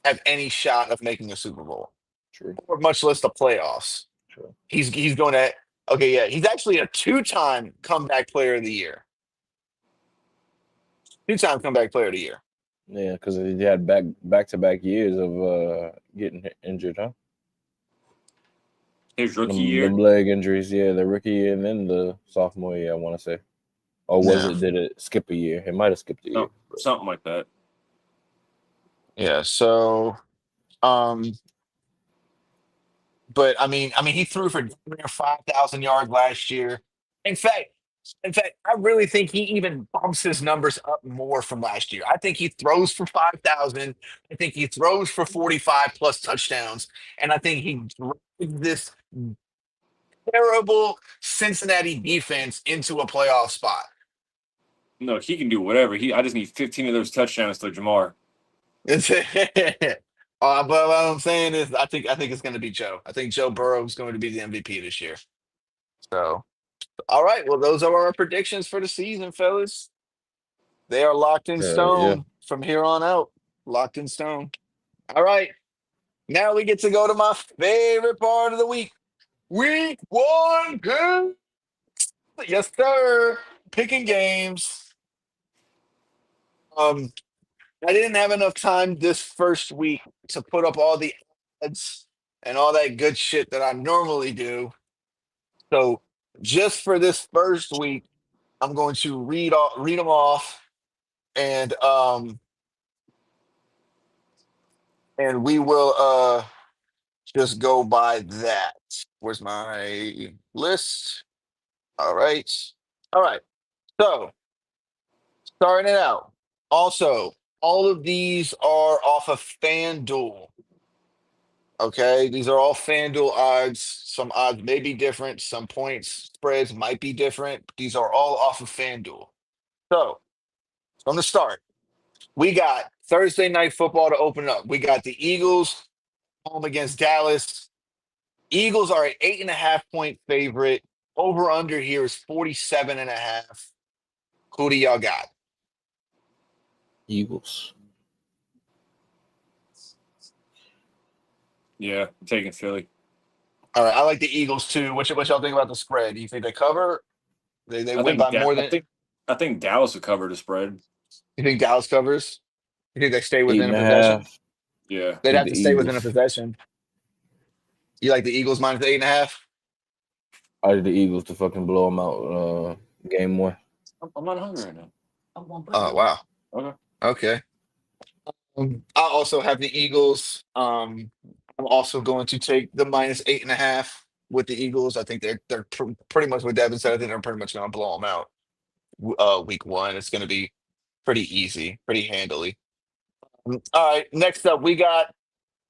have any shot of making a Super Bowl, True. or much less the playoffs. True. He's going to okay, yeah. He's actually a two-time comeback player of the year. Two-time comeback player of the year. Yeah, because he had back-to-back years of getting injured, huh? His rookie Them year. leg injuries, yeah, the rookie year and then the sophomore year, I want to say. Or was Yeah. it? Did it skip a year? It might have skipped a year. No, something like that. Yeah. So, um, but I mean, he threw for 5,000 yards last year. In fact, in fact, I really think he even bumps his numbers up more from last year. I think he throws for 5,000. I think he throws for 45 plus touchdowns, and I think he drives this terrible Cincinnati defense into a playoff spot. No, he can do whatever. I just need 15 of those touchdowns to Jamar. But what I'm saying is, I think it's going to be Joe. I think Joe Burrow is going to be the MVP this year. So, all right. Well, those are our predictions for the season, fellas. They are locked in Yeah. stone from here on out. Locked in stone. All right. Now we get to go to my favorite part of the week. Week one game. Yes, sir. Picking games. Um, I didn't have enough time this first week to put up all the ads and all that good shit that I normally do. So just for this first week, I'm going to read them off, and we will just go by that. Where's my list? All right. All right. So starting it out. Also, all of these are off of FanDuel. Okay, these are all FanDuel odds. Some odds may be different. Some points spreads might be different. These are all off of FanDuel. So from the start, we got Thursday night football to open up. We got the Eagles home against Dallas. Eagles are an 8.5 point favorite. Over under here is 47.5. Who do y'all got? Eagles. Yeah, I'm taking Philly. All right, I like the Eagles too. What y'all think about the spread? Do you think they cover? They I win think by Da- more I than think I think Dallas will cover the spread. you think Dallas covers? You think they stay Eight within and a a possession? half. Yeah. They'd Think have the to stay within a Eagles. possession. You like the Eagles minus 8.5? I did the Eagles to fucking blow them out. Game one. I'm not hungry right now. Oh wow. Okay. Okay. I also have the Eagles. I'm also going to take the minus 8.5 with the Eagles. I think they're pretty much what Devin said. I think they're pretty much going to blow them out. Week one, it's going to be pretty easy, pretty handily. All right. Next up, we got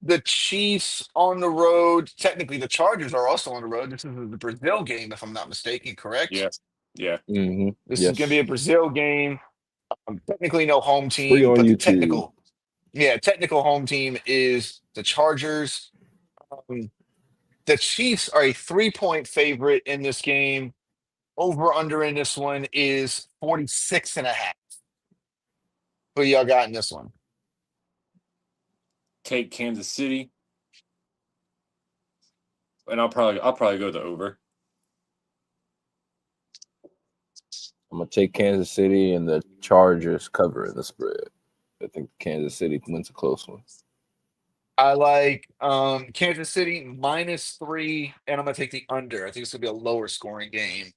the Chiefs on the road. Technically, the Chargers are also on the road. This is the Brazil game, if I'm not mistaken. Correct? Yeah. Yeah. Mm-hmm. This is going to be Yes. a Brazil game. Technically, no home Free team, on but the YouTube. technical home team is the Chargers. Um, the Chiefs are a 3 point favorite in this game. Over under in this one is 46.5. Who y'all got in this one? Take Kansas City. And I'll probably go the over. I'm gonna take Kansas City and the Chargers covering the spread. I think Kansas City wins a close one. I like Kansas City -3, and I'm gonna take the under. I think it's gonna be a lower scoring game,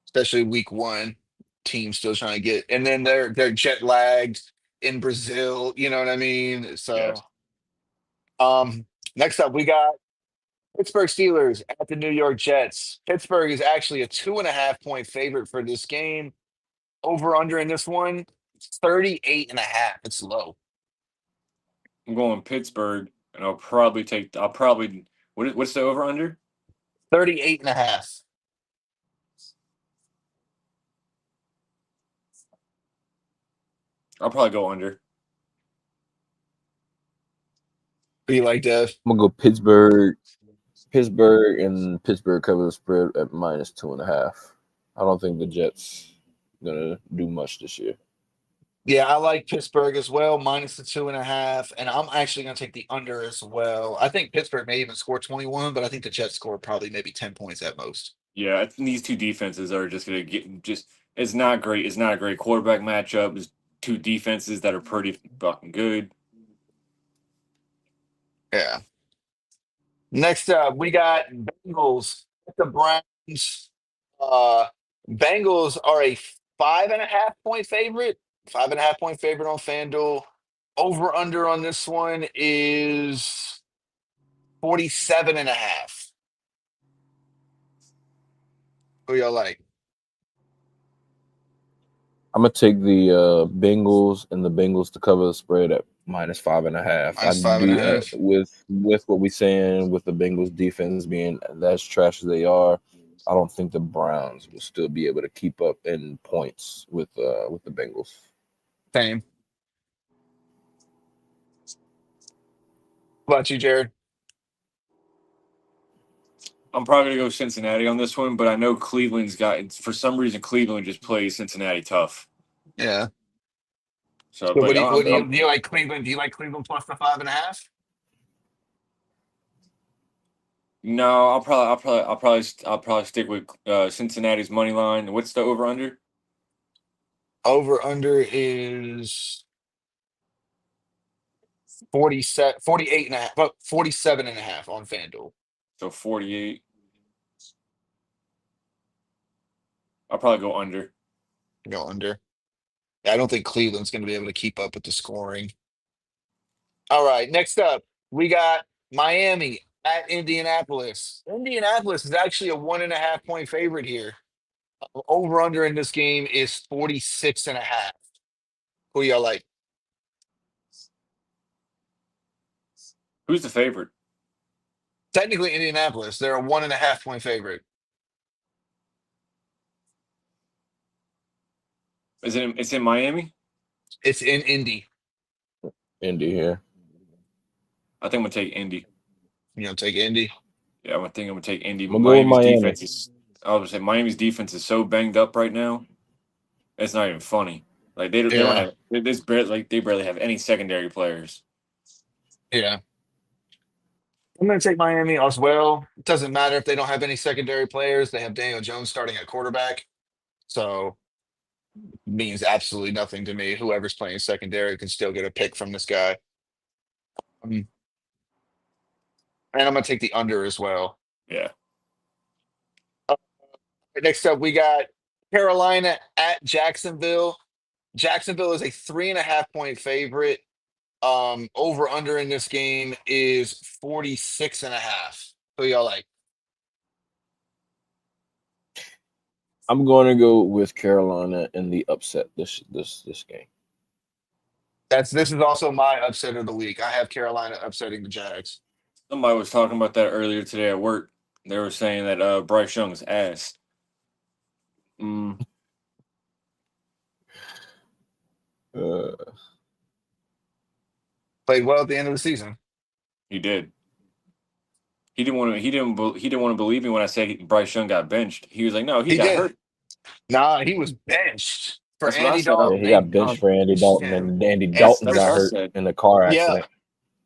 especially week one. Team still trying to get, and then they're jet lagged in Brazil. You know what I mean? So, Yes. um, next up we got Pittsburgh Steelers at the New York Jets. Pittsburgh is actually a 2.5 point favorite for this game. Over under in this one, 38.5. It's low. I'm going Pittsburgh, and I'll probably what's the over under? 38.5. I'll probably go under. Who you like, Dev? I'm gonna go Pittsburgh. Pittsburgh and Pittsburgh cover the spread at -2.5. I don't think the Jets gonna do much this year. Yeah, I like Pittsburgh as well, minus the 2.5. And I'm actually going to take the under as well. I think Pittsburgh may even score 21, but I think the Jets score probably maybe 10 points at most. Yeah, I think these two defenses are just gonna get just. It's not great. It's not a great quarterback matchup. It's two defenses that are pretty fucking good. Yeah. Next up, we got Bengals at the Browns. Uh, Bengals are a 5.5 point favorite. 5.5 point favorite on FanDuel. Over under on this one is 47.5. Who y'all like? I'm gonna take the Bengals and the Bengals to cover the spread at -5.5. I Minus five and a do half. with what we saying with the Bengals defense being as trash as they are. I don't think the Browns will still be able to keep up in points with the Bengals. Same. What about you, Jared? I'm probably gonna go Cincinnati on this one, but I know Cleveland's got for some reason Cleveland just plays Cincinnati tough. Yeah. So, So but what do you like Cleveland? Do you like Cleveland plus the 5.5? no, I'll probably stick with Cincinnati's money line. What's the over under? Over under is 47, 48.5, but 47.5 on FanDuel. So 48. I'll probably go under. Go under. Yeah, I don't think Cleveland's going to be able to keep up with the scoring. All right, next up, we got Miami at Indianapolis. Indianapolis is actually a 1.5 point favorite here. Over under in this game is 46.5. Who y'all like? Who's the favorite? Technically, Indianapolis. They're a 1.5 point favorite. It's in Miami? It's in Indy. Indy here. I think I'm gonna take Indy. Take Indy. Yeah, I'm gonna take Indy. I'm gonna go with Miami. I was gonna say Miami's defense is so banged up right now. It's not even funny. Like they don't Yeah. have this they barely have any secondary players. Yeah. I'm going to take Miami as well. It doesn't matter if they don't have any secondary players. They have Daniel Jones starting at quarterback. So means absolutely nothing to me. Whoever's playing secondary can still get a pick from this guy. And I'm going to take the under as well. Yeah. Next up, we got Carolina at Jacksonville. Jacksonville is a 3.5 point favorite. Over under in this game is 46.5. Who y'all like? I'm going to go with Carolina in the upset this game. This is also my upset of the week. I have Carolina upsetting the Jags. Somebody was talking about that earlier today at work. They were saying that Bryce Young's ass. Uh, Played well at the end of the season. He did. He didn't want to believe me when I said Bryce Young got benched. He was like, "No, he got did. hurt." Nah, he was benched for That's what I Andy said. yeah, Dalton. he got benched for Andy Dalton, and Andy Dalton That's got what I hurt said. in a car Yeah. accident.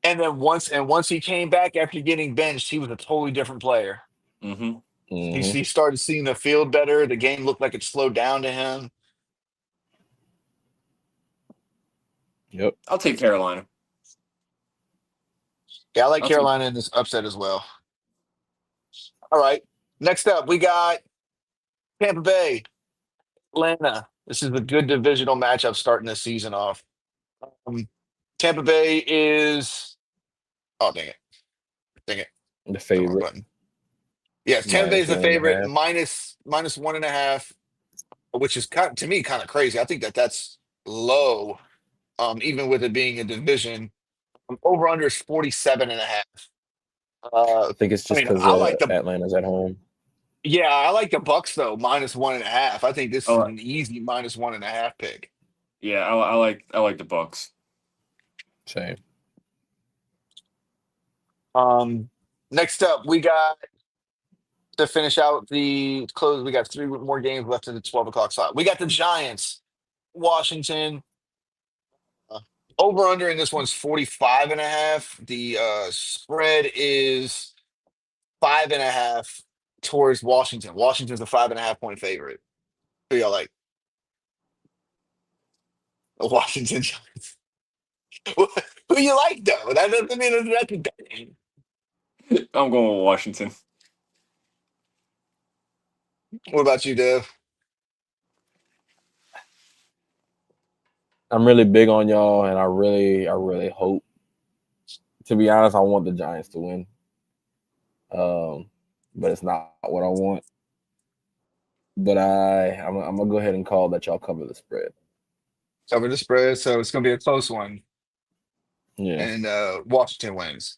And then once he came back after getting benched, he was a totally different player. Mm-hmm. He started seeing the field better. The game looked like it slowed down to him. Yep. I'll take Carolina. Yeah, I like Carolina in this upset as well. All right. Next up, we got Tampa Bay, Atlanta. This is a good divisional matchup starting this season off. Tampa Bay is. Oh, dang it. Dang it. The The wrong favorite. button. Yes, Tampa Bay is the favorite, -1.5. minus 1.5, which is to me kind of crazy. I think that's low, even with it being a division. Over under is 47.5. I think it's just because I like Atlanta's at home. Yeah, I like the Bucks though, minus 1.5. I think this is an easy minus 1.5 pick. Yeah, I like the Bucks. Same. Next up, we got to finish out the close. We got 3 more games left in the 12 o'clock slot. We got the Giants, Washington. Over under in this one's 45.5. The spread is 5.5 towards Washington. Washington's a 5.5 point favorite. Who y'all like? The Washington Giants. Who you like though? That doesn't mean that's a game. I'm going with Washington. What about you, Dev? I'm really big on y'all, and I really hope. To be honest, I want the Giants to win. But it's not what I want. But I'm gonna go ahead and call that y'all cover the spread. Cover the spread, so it's gonna be a close one, Yeah. and Washington wins.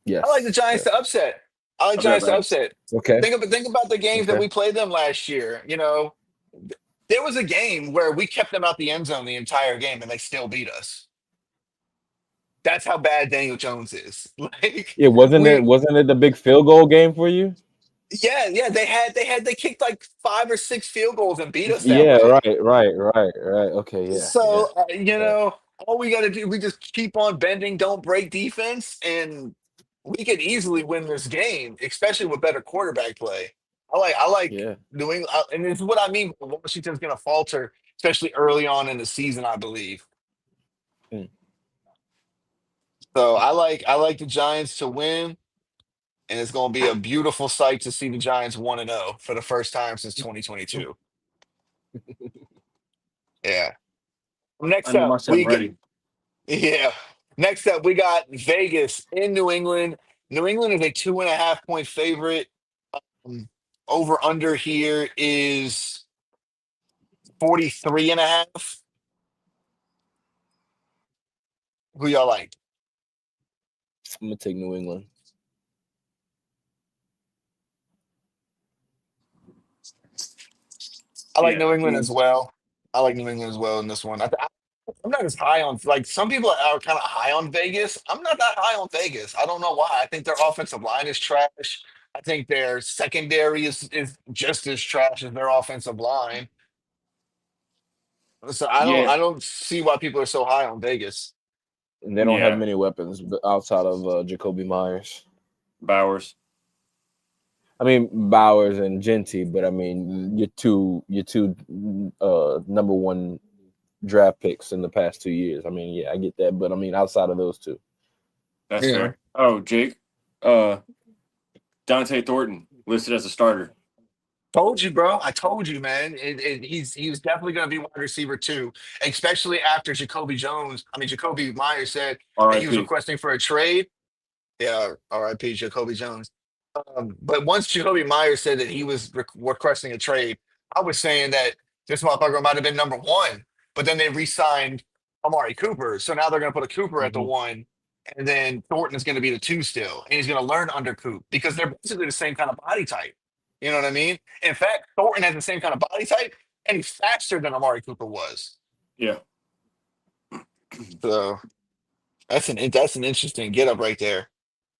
I like the Yes. Giants to Yes. upset. I like I'll be right Giants to back. upset. Okay. Think about the games that Okay. we played them last year. There was a game where we kept them out the end zone the entire game, and they still beat us. That's how bad Daniel Jones is. Like Yeah. Wasn't it? we, Wasn't it the big field goal game for you? yeah. They kicked like 5 or 6 field goals and beat us that Yeah. way. Right. Okay. Yeah. Yeah. So Yeah. all we got to do, we just keep on bending, don't break defense, and we could easily win this game, especially with better quarterback play. I like Yeah. New England, and this is what I mean. Washington's going to falter, especially early on in the season, I believe. Mm. So I like the Giants to win, and it's going to be a beautiful sight to see the Giants 1-0 for the first time since 2022. Yeah. I Next know up, myself ready. yeah. Next up, we got Vegas in New England. New England is a 2.5 point favorite. Um, Over under here is 43 and a half. Who y'all like? I'm gonna take New England. I like Yeah. New England as well. I like New England as well in this one. I'm not as high on, like, some people are kind of high on Vegas. I'm not that high on Vegas. I don't know why. I think their offensive line is trash. I think their secondary is just as trash as their offensive line. So Yeah. I don't see why people are so high on Vegas. And they don't have Yeah. many weapons outside of Jacoby Myers. Bowers. I mean Bowers and Genty, but I mean your two number one draft picks in the past 2 years. I mean, yeah, I get that, but I mean outside of those two. That's Yeah. fair. Oh, Jake. Uh, Dante Thornton listed as a starter. Told you, bro. I told you, man. He was definitely going to be wide receiver too, especially after Jacoby Myers said that he was R.I.P. requesting for a trade. Yeah, R.I.P. Jacoby Jones. But once Jacoby Myers said that he was requesting a trade, I was saying that this motherfucker might have been number one. But then they re-signed Amari Cooper, so now they're going to put a Cooper at the Mm-hmm. one, and then Thornton is going to be the two still, and he's going to learn under Coop because they're basically the same kind of body type. You know what I mean? In fact, Thornton has the same kind of body type, and he's faster than Amari Cooper was. Yeah. So that's an interesting get up right there.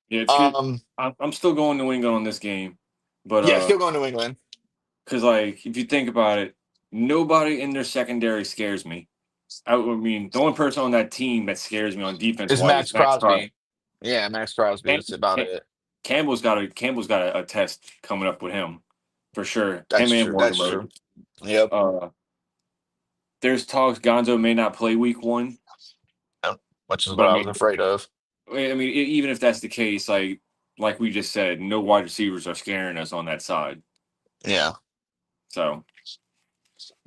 Yeah. It's good. Um, I'm still going New England on this game, but yeah, still going to New England. because like if you think about it, nobody in their secondary scares me. I mean, the only person on that team that scares me on defense Is wise Max is Max Crosby. Crosby. Yeah, Max Crosby. Cam, That's about Cam, it. Campbell's got a test coming up with him for sure. That's Him and true. That's Mortimer. true. Yep. There's talks Gonzo may not play week one, Which is but what I I was mean, afraid of. even if that's the case, like we just said, no wide receivers are scaring us on that side. Yeah. So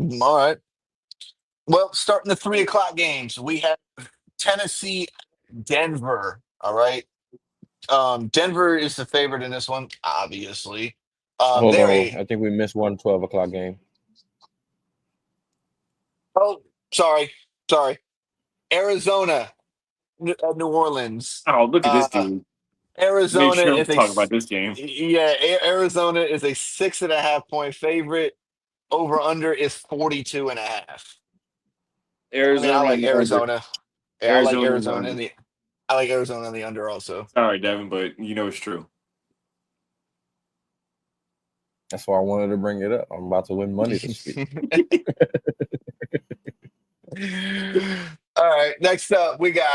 All right. Well, starting the 3 o'clock games, we have Tennessee, Denver. All right. Denver is the favorite in this one, obviously. Hold They're on, a I think we missed one 12 o'clock game. oh, sorry. Arizona, New Orleans. oh, look at this Uh, dude. Made Arizona sure we is talk about this game. Arizona is a 6.5 point favorite. Over under is 42 and a half. I mean, I Arizona on like the under. Arizona. Yeah, Arizona on the under. I like Arizona in the under also. Sorry, Devin, but you know it's true. That's why I wanted to bring it up. I'm about to win money this week. All right, next up we got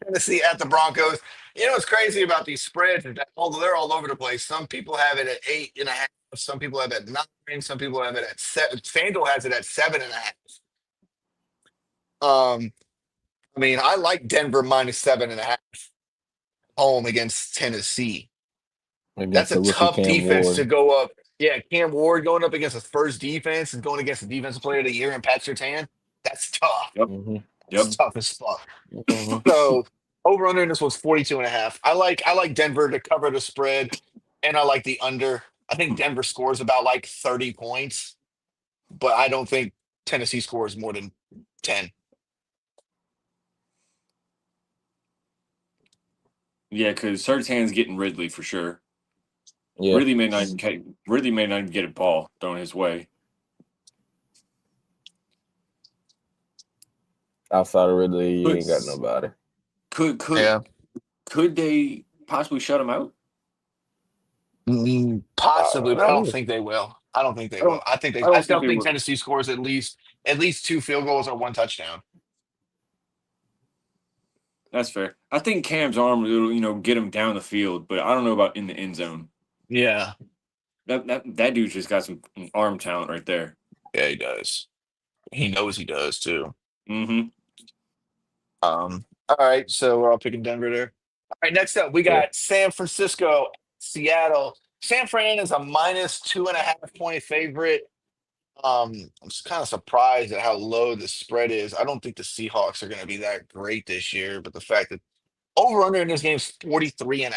Tennessee at the Broncos. You know what's crazy about these spreads is that although they're all over the place, some people have it at 8.5, some people have it at 9, some people have it at 7. FanDuel has it at 7.5. I mean, I like Denver minus 7.5 home against Tennessee. That's Against a the rookie tough Cam defense to Ward. go up. Yeah, Cam Ward going up against his first defense and going against the defensive player of the year and Pat Surtain. That's tough. Yep. Mm-hmm. That's Yep. tough as fuck. Mm-hmm. So over under in this was 42.5. I like Denver to cover the spread, and I like the under. I think Denver scores about like 30 points, but I don't think Tennessee scores more than 10. Yeah, because Sertan's getting Ridley for sure. Yeah. Ridley may not even get a ball thrown his way. Outside of Ridley, you Could ain't got nobody. could could they possibly shut him out? Possibly, but I don't Uh, think they will. I don't think they I will. don't. I think they. I I don't think still they think would. Tennessee scores at least 2 field goals or 1 touchdown. That's fair. I think Cam's arm will get him down the field, but I don't know about in the end zone. Yeah, That dude's just got some arm talent right there. yeah, he does. He knows he does too. Mm-hmm. All right, so we're all picking Denver there. All right, next up we yeah. got San Francisco, Seattle. San Fran is a minus 2.5 point favorite. I'm just kind of surprised at how low the spread is. I don't think the Seahawks are going to be that great this year, but the fact that over under in this game is 43.5.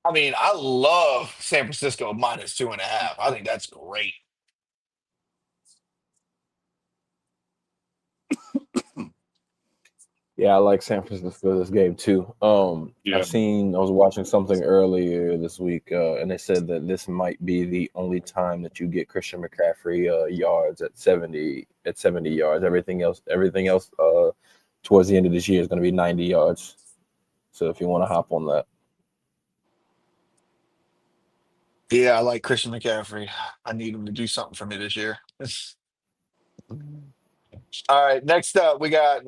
I mean, I love San Francisco minus 2.5. I think that's great. Yeah, I like San Francisco this game too. Yeah. I was watching something earlier this week, and they said that this might be the only time that you get Christian McCaffrey yards at 70 yards. Everything else towards the end of this year is going to be 90 yards. So if you want to hop on that, Yeah, I like Christian McCaffrey. I need him to do something for me this year. All right, next up we got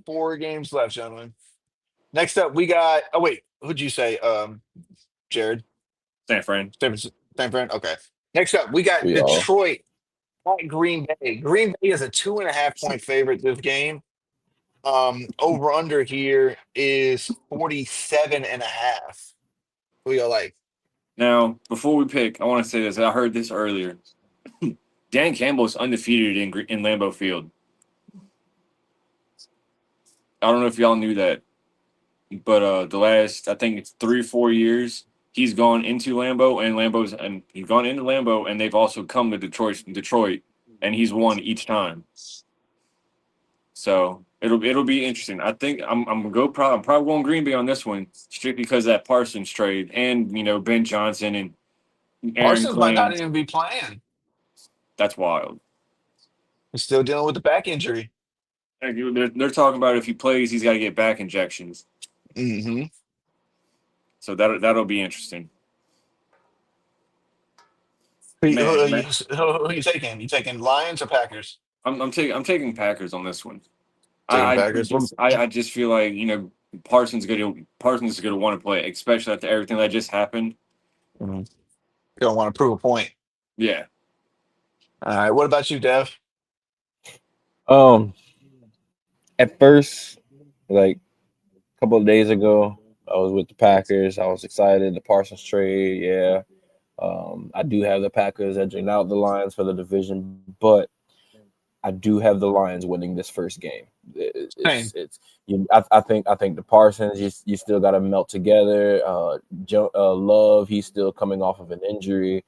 4 games left, gentlemen. Next up we got who'd you say? Jared? San Fran. San Fran? Okay. Next up we got we all Detroit at Green Bay. Green Bay is a 2.5 point favorite this game. Over under here is 47.5. Who you like? Now, before we pick, I want to say this. I heard this earlier. Dan Campbell is undefeated in Lambeau Field. I don't know if y'all knew that, but the last, I think it's 3 or 4 years, he's gone into Lambeau, and he's gone into Lambeau, and they've also come to Detroit, and he's won each time. So it'll be interesting. I think I'm gonna go. I'm probably going Green Bay on this one, strictly because of that Parsons trade, and Ben Johnson and Aaron Parsons might not Glenn. even be playing. That's wild. He's still dealing with the back injury. Like, they're talking about if he plays, he's got to get back injections. Mm-hmm. So that'll be interesting. Who, who, Man, are you, who are you taking? You taking Lions or Packers? I'm taking Packers on this one. Taking I Packers. I just feel like Parsons is gonna want to play, especially after everything that just happened. Mhm. You don't want to prove a point. Yeah. All right. What about you, Dev? um at first, like a couple of days ago, I was with the Packers. I was excited. The Parsons trade, yeah. I do have the Packers edging out the Lions for the division, but I do have the Lions winning this first game. Same. I think the Parsons, you still got to melt together. Love, he's still coming off of an injury,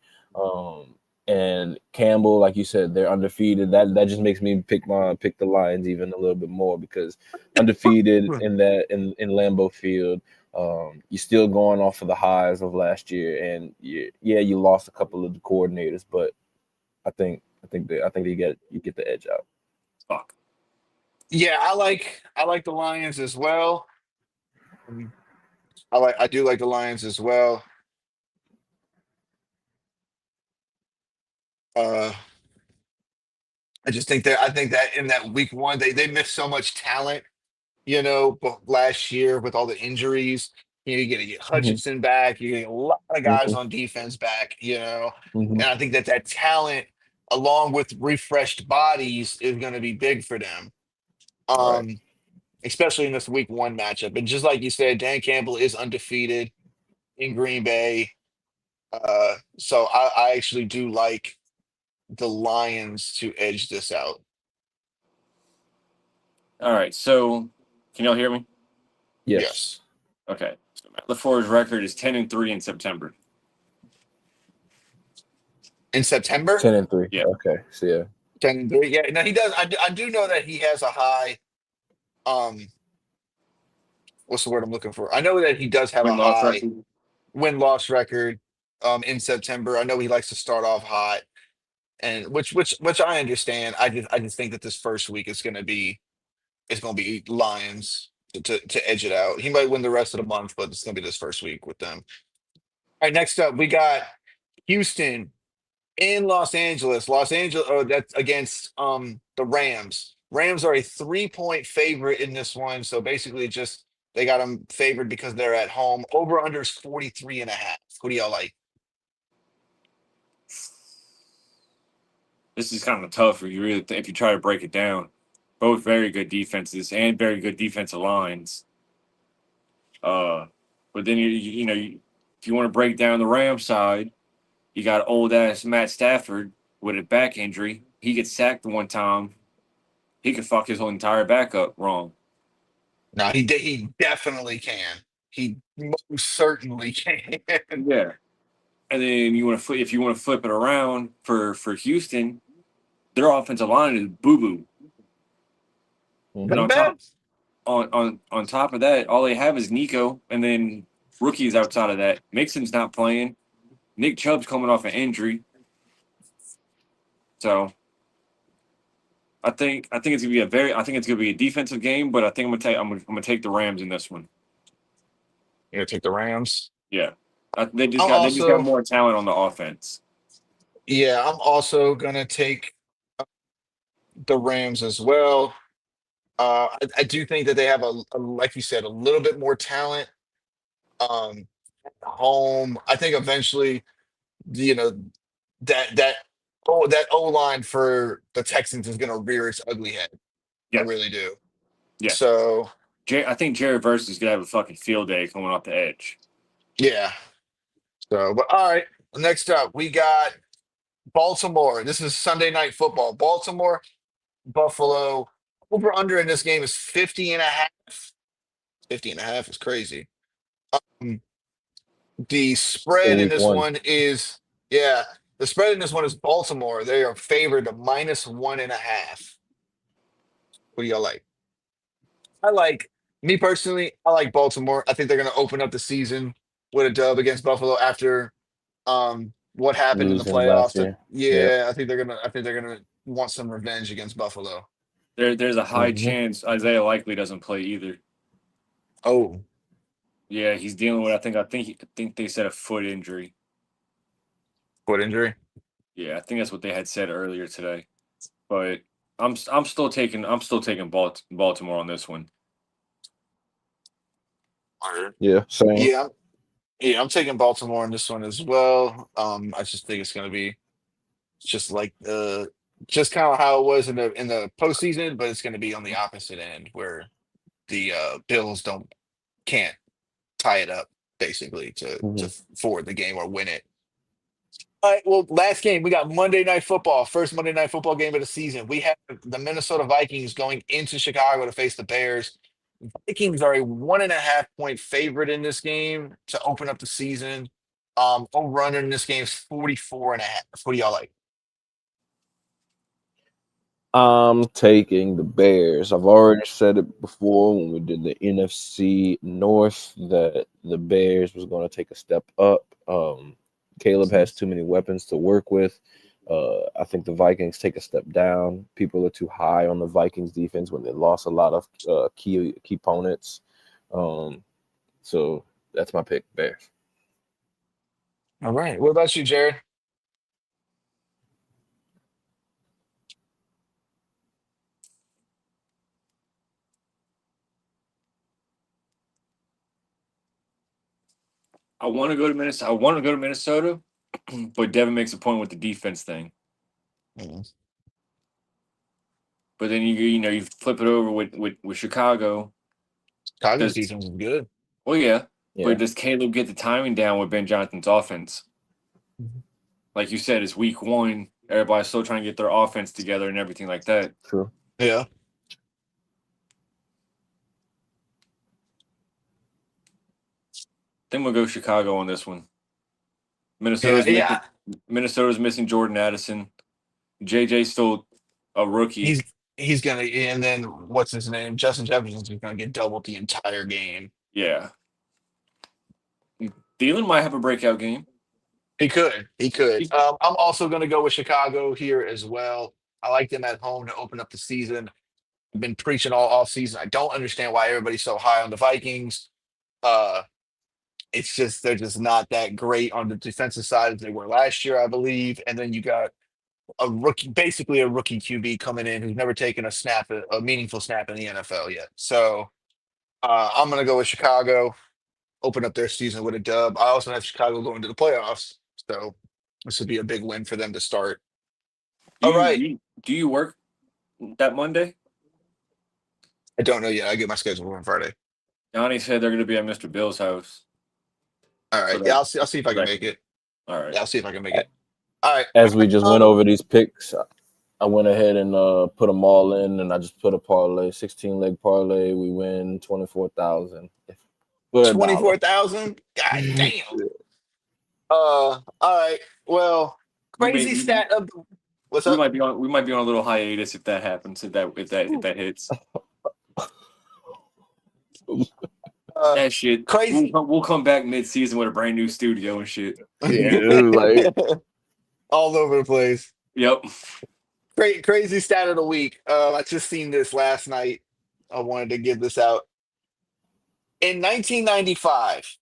and Campbell, like you said, they're undefeated. That just makes me pick the Lions even a little bit more, because undefeated in Lambeau Field. You're still going off of the highs of last year, and you lost a couple of the coordinators, but I think you get the edge out. Fuck. Yeah, I like the Lions as well. I do like the Lions as well. Uh, I think that in that week one they missed so much talent. But last year with all the injuries, you're gonna get Mm-hmm. Hutchinson back. You're getting a lot of guys on defense back. Mm-hmm. And I think that talent, along with refreshed bodies, is going to be big for them. Right. Um, especially in this week one matchup. And just like you said, Dan Campbell is undefeated in Green Bay. So I actually do like the Lions to edge this out. All right. So, can y'all hear me? Yes. Yes. Okay. So Matt LaFleur's record is 10-3 in September. In September? 10-3. Yeah. Okay. So yeah. 10-3. Yeah, no, he does. I do know that he has a high. Um, what's the word I'm looking for? I know that he does have a Win-loss high record. win-loss record. In September, I know he likes to start off hot, and which I understand. I just think that this first week is going to be Lions to edge it out. He might win the rest of the month, but it's going to be this first week with them. All right, next up we got Houston in Los Angeles. Los Angeles, oh, that's against the Rams. Rams are a 3-point favorite in this one. So basically just they got them favored because they're at home. Over under is 43.5. Who do y'all like? This is kind of tough if you really if you try to break it down. Both very good defenses and very good defensive lines. But then if you want to break down the Rams side, you got old ass Matt Stafford with a back injury. He gets sacked one time. He could fuck his whole entire back up wrong. No, he definitely can. He most certainly can. Yeah. And then if you want to flip it around for Houston, their offensive line is boo boo. And Pretty Mhm. bad. On top of that, all they have is Nico, and then rookies outside of that. Mixon's not playing. Nick Chubb's coming off an injury, so I think it's gonna be a defensive game, but I think I'm gonna take the Rams in this one. You're gonna take the Rams. Yeah, I'm they just got also more talent on the offense. yeah, I'm also gonna take the Rams as well. I do think that they have like you said, a little bit more talent. Um, home. I think eventually, you know, that O line for the Texans is going to rear its ugly head. I Yeah, really do. yeah. So I think Jared Verse is gonna have a fucking field day coming off the edge. yeah. So, but all right. Next up, we got Baltimore. This is Sunday Night Football. Baltimore, Buffalo. Over under in this game is 50.5. 50.5 is crazy. Um, the For spread in week this one. one is yeah. The spread in this one is Baltimore. They are favored to -1.5. What do y'all like? I like me personally. I like Baltimore. I think they're going to open up the season with a dub against Buffalo after what happened in the Losing last playoffs. year. Yep. Yeah, I think they're gonna want some revenge against Buffalo. There's a high Hmm. chance Isaiah Likely doesn't play either. Oh, Yeah, he's dealing with I think they said a foot injury. foot injury. Yeah, I think that's what they had said earlier today. But I'm still taking Baltimore on this one. Word. Yeah. Same. Yeah, yeah, I'm taking Baltimore in this one as well. I just think it's gonna be just like just kind of how it was in the postseason, but it's gonna be on the opposite end where the Bills can't tie it up basically to Hmm. forward the game or win it. All right, well, last game we got Monday Night Football, first Monday Night Football game of the season. We have the Minnesota Vikings going into Chicago to face the Bears. Vikings are a 1.5 point favorite in this game to open up the season. Over under in this game is 44.5. What do y'all like? I'm taking the Bears. I've already said it before when we did the NFC North that the Bears was going to take a step up. Caleb has too many weapons to work with. I think the Vikings take a step down. People are too high on the Vikings defense when they lost a lot of key opponents. So that's my pick, Bears. All right. What about you, Jared? I want to go to Minnesota, but Devin makes a point with the defense thing. Mm, But then you flip it over with Chicago. Chicago's Does defense is good. well, yeah, Yeah. but does Caleb get the timing down with Ben Jonathan's offense? Like you said, it's week 1. Everybody's still trying to get their offense together and everything like that. True. Yeah. Then we'll go Chicago on this one. Yeah. Minnesota's missing Jordan Addison. JJ's still a rookie. He's gonna, and then what's his name? Justin Jefferson's gonna get doubled the entire game. Yeah. Thielen might have a breakout game. He could. I'm also gonna go with Chicago here as well. I like them at home to open up the season. I've been preaching all off season. I don't understand why everybody's so high on the Vikings. Uh, it's just they're just not that great on the defensive side as they were last year, I believe. And then you got basically a rookie QB coming in who's never taken a meaningful snap in the NFL yet. So I'm gonna go with Chicago, open up their season with a dub. I also have Chicago going to the playoffs, so this would be a big win for them to start. All right, Do you work that Monday? I don't know yet. I get my schedule on Friday. Yanni said they're going to be at Mr. Bill's house. All right, yeah, I'll see if I can make it. All right. Yeah, I'll see if I can make it. All right. As we just went over these picks, I went ahead and put them all in, and I just put a parlay, 16-leg parlay. We win 24,000. 24,000. God damn. All right. Well, crazy stat of the. What's up? We might be on a little hiatus if that happens. If that hits. That shit Crazy. We'll come back mid-season with a brand new studio and shit. Yeah, like all over the place. Yep. Crazy stat of the week. I just seen this last night. I wanted to give this out. In 1995,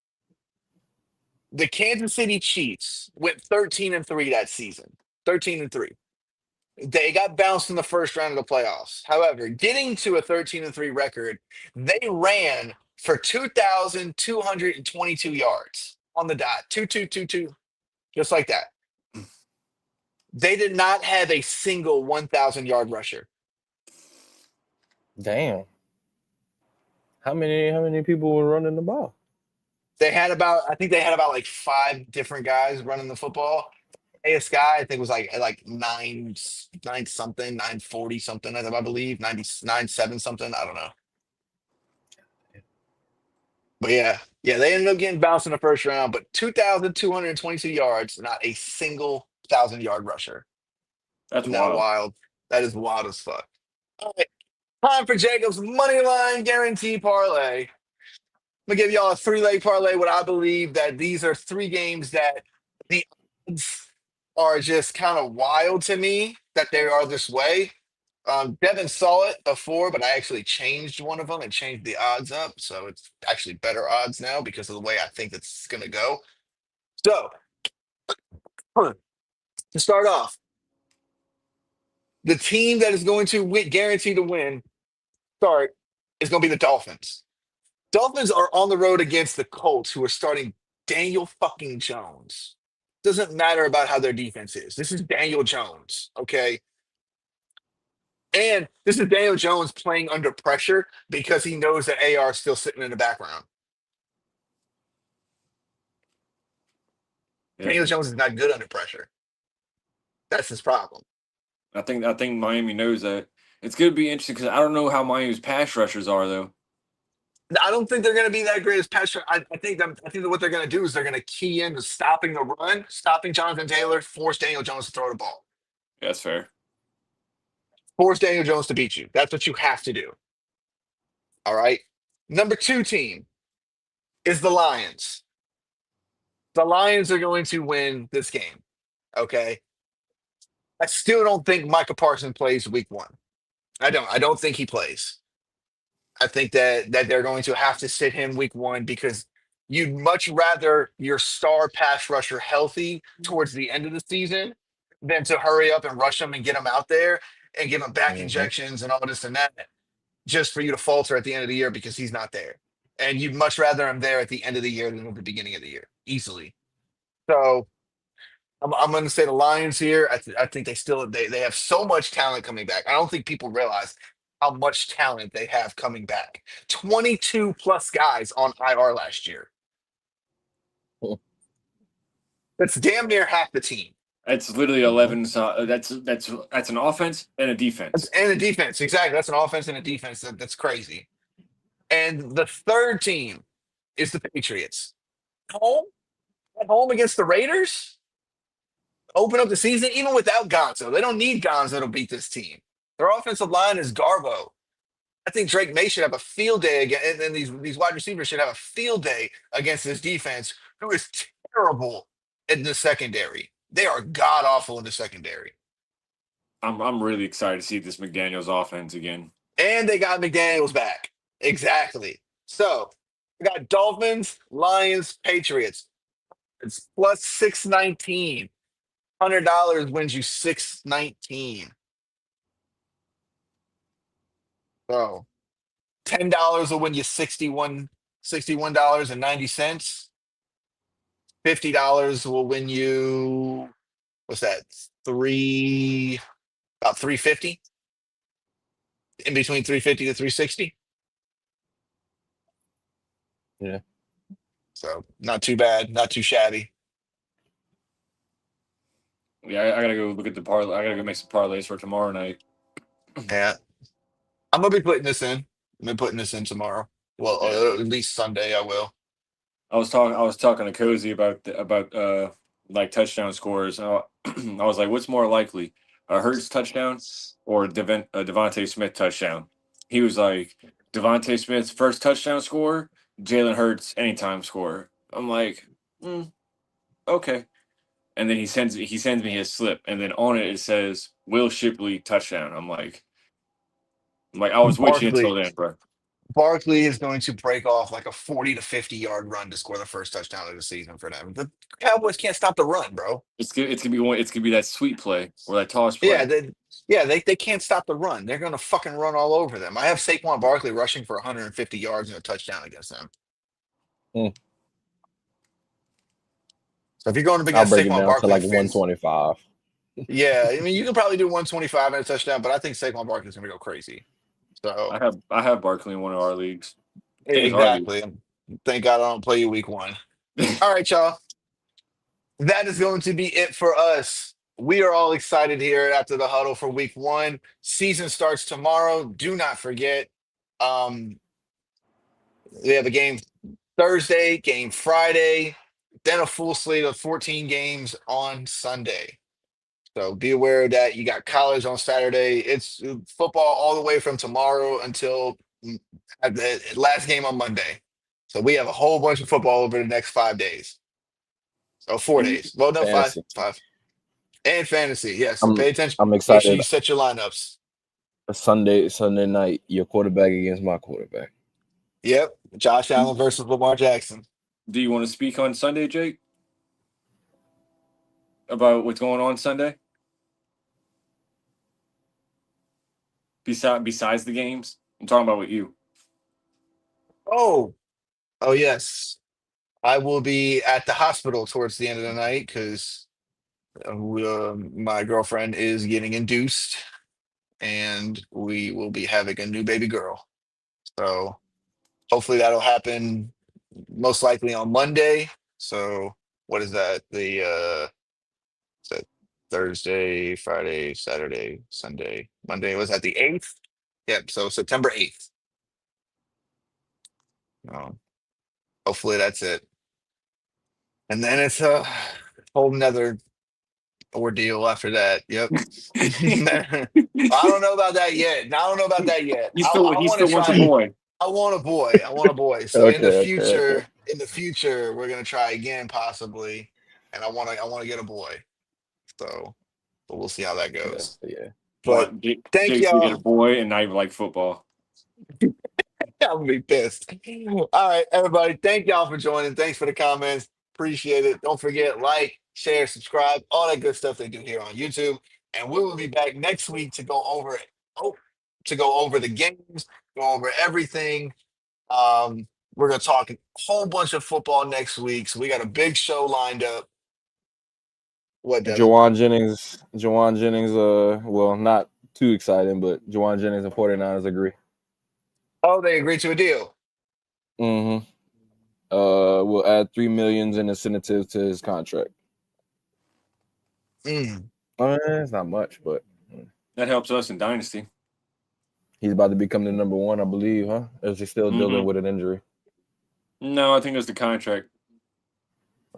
the Kansas City Chiefs went 13-3 that season. 13-3. They got bounced in the first round of the playoffs. However, getting to a 13-3 record, they ran for 2,222 yards on the dot. 2,222, just like that. They did not have a single 1,000-yard rusher. damn. How many people were running the ball? I think they had about like 5 different guys running the football. AS guy, I think was like 9 something, 940 something, I believe, 99.7 something. I don't know. But yeah, they ended up getting bounced in the first round, but 2,222 yards, not a single 1,000-yard rusher. That's wild. That is wild as fuck. All right. Time for Jacob's money line guarantee parlay. I'm gonna give y'all a 3-leg parlay. What I believe that these are 3 games that the odds are just kind of wild to me that they are this way. Devin saw it before, but I actually changed one of them and changed the odds up, so it's actually better odds now because of the way I think it's gonna go. So to start off, the team that is going to guarantee to win is going to be the Dolphins. Dolphins are on the road against the Colts, who are starting Daniel fucking Jones. Doesn't matter about how their defense is. This is Daniel Jones, okay? And this is Daniel Jones playing under pressure because he knows that AR is still sitting in the background. Yeah. Daniel Jones is not good under pressure. That's his problem. I think Miami knows that. It's going to be interesting because I don't know how Miami's pass rushers are, though. I don't think they're going to be that great as pass rushers. I think that what they're going to do is they're going to key into stopping the run, stopping Jonathan Taylor, force Daniel Jones to throw the ball. Yeah, that's fair. Force Daniel Jones to beat you. That's what you have to do. All right. Number 2 team is the Lions. The Lions are going to win this game. Okay. I still don't think Micah Parsons plays week 1. I don't think he plays. I think that they're going to have to sit him week 1 because you'd much rather your star pass rusher healthy towards the end of the season than to hurry up and rush him and get him out there and give him back injections and all this and that just for you to falter at the end of the year because he's not there. And you'd much rather him there at the end of the year than at the beginning of the year, easily. So I'm going to say the Lions here. I think they have so much talent coming back. I don't think people realize how much talent they have coming back. 22 plus guys on IR last year. That's damn near half the team. It's literally 11. So that's an offense and a defense. And a defense, exactly. That's an offense and a defense. That's crazy. And the third team is the Patriots. Home at home against the Raiders. Open up the season even without Gonzo. They don't need Gonzo to beat this team. Their offensive line is Garbo. I think Drake May should have a field day again, and then these wide receivers should have a field day against this defense, who is terrible in the secondary. They are god awful in the secondary. I'm really excited to see this McDaniels offense again. And they got McDaniels back. Exactly. So we got Dolphins, Lions, Patriots. It's plus 619. $100 wins you 619. So $10 will win you $61.90. $50 will win you, what's that? About 350. In between 350 to 360. Yeah. So not too bad, not too shabby. Yeah, I gotta go look at the parlay. I gotta go make some parlays for tomorrow night. Yeah. I'm gonna be putting this in. I'm gonna be putting this in tomorrow. Well, Yeah. at least Sunday I will. I was talking to Cozy about like touchdown scores. I was like, what's more likely, a Hurts touchdown or a Devontae Smith touchdown? He was like, Devontae Smith's first touchdown score, Jalen Hurts anytime score. I'm like, okay. And then he sends me his slip, and then on it says Will Shipley touchdown. I'm like I was with you until Barkley. then, bro. Barkley is going to break off like a 40 to 50-yard run to score the first touchdown of the season for them. The Cowboys can't stop the run, bro. It's gonna be that sweet play or that toss Yeah, play. they can't stop the run. They're gonna fucking run all over them. I have Saquon Barkley rushing for 150 yards and a touchdown against them. Hmm. So if you're going up I'll against break it Saquon down to Barkley like fans, 125. yeah, I mean you can probably do 125 and a touchdown, but I think Saquon Barkley's gonna go crazy. So I have Barkley in one of our leagues. I think it's our league. exactly. Thank God I don't play you week 1. All right, y'all. That is going to be it for us. We are all excited here after the huddle for week 1. Season starts tomorrow. Do not forget. We have a game Thursday, game Friday, then a full slate of 14 games on Sunday. So be aware of that. You got college on Saturday. It's football all the way from tomorrow until the last game on Monday. So we have a whole bunch of football over the next 5 days. Oh, 4 days. Well, no, Fantasy. five. And fantasy, yes. So I'm pay attention. I'm Make sure excited. you set your lineups. Sunday night, your quarterback against my quarterback. Yep. Josh Allen versus Lamar Jackson. Do you want to speak on Sunday, Jake? About what's going on Sunday? Besides the games? I'm talking about with you. Oh yes. I will be at the hospital towards the end of the night because my girlfriend is getting induced and we will be having a new baby girl. So hopefully that'll happen most likely on Monday. So what is that? Is that Thursday, Friday, Saturday, Sunday, Monday? Was that the 8th? Yep. So September 8th. Hopefully that's it. And then it's a whole nother ordeal after that. Yep. I don't know about that yet. I don't know about that yet. He I still want to wants a try. boy. I want a boy. I want a boy. So Okay. in the future, we're gonna try again possibly, and I want to get a boy. So, but we'll see how that goes. Yeah. But What thank Jake's gonna get a y'all. boy and not even like football. I'm gonna be pissed. All right, everybody. Thank y'all for joining. Thanks for the comments. Appreciate it. Don't forget, like, share, subscribe, all that good stuff they do here on YouTube. And we will be back next week to go over it. Oh, to go over the games, go over everything. We're gonna talk a whole bunch of football next week. So we got a big show lined up. What, Devin? Jawan Jennings, well, not too exciting, but Jawan Jennings and 49ers agree. Oh, they agreed to a deal. Mm-hmm. We'll add $3 million in incentives to his contract. It's not much, but That helps us in Dynasty. he's about to become the number one, I believe, huh? Or is he still dealing with an injury? No, I think it's the contract.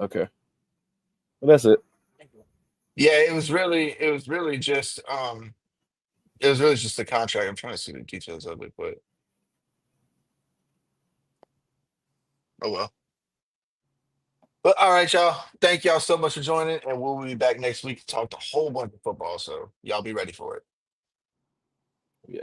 Okay. Well, that's it. Yeah, it was really just the contract. I'm trying to see the details of it, but oh well. But all right, y'all. Thank y'all so much for joining, and we'll be back next week to talk a whole bunch of football. So y'all be ready for it. Yeah.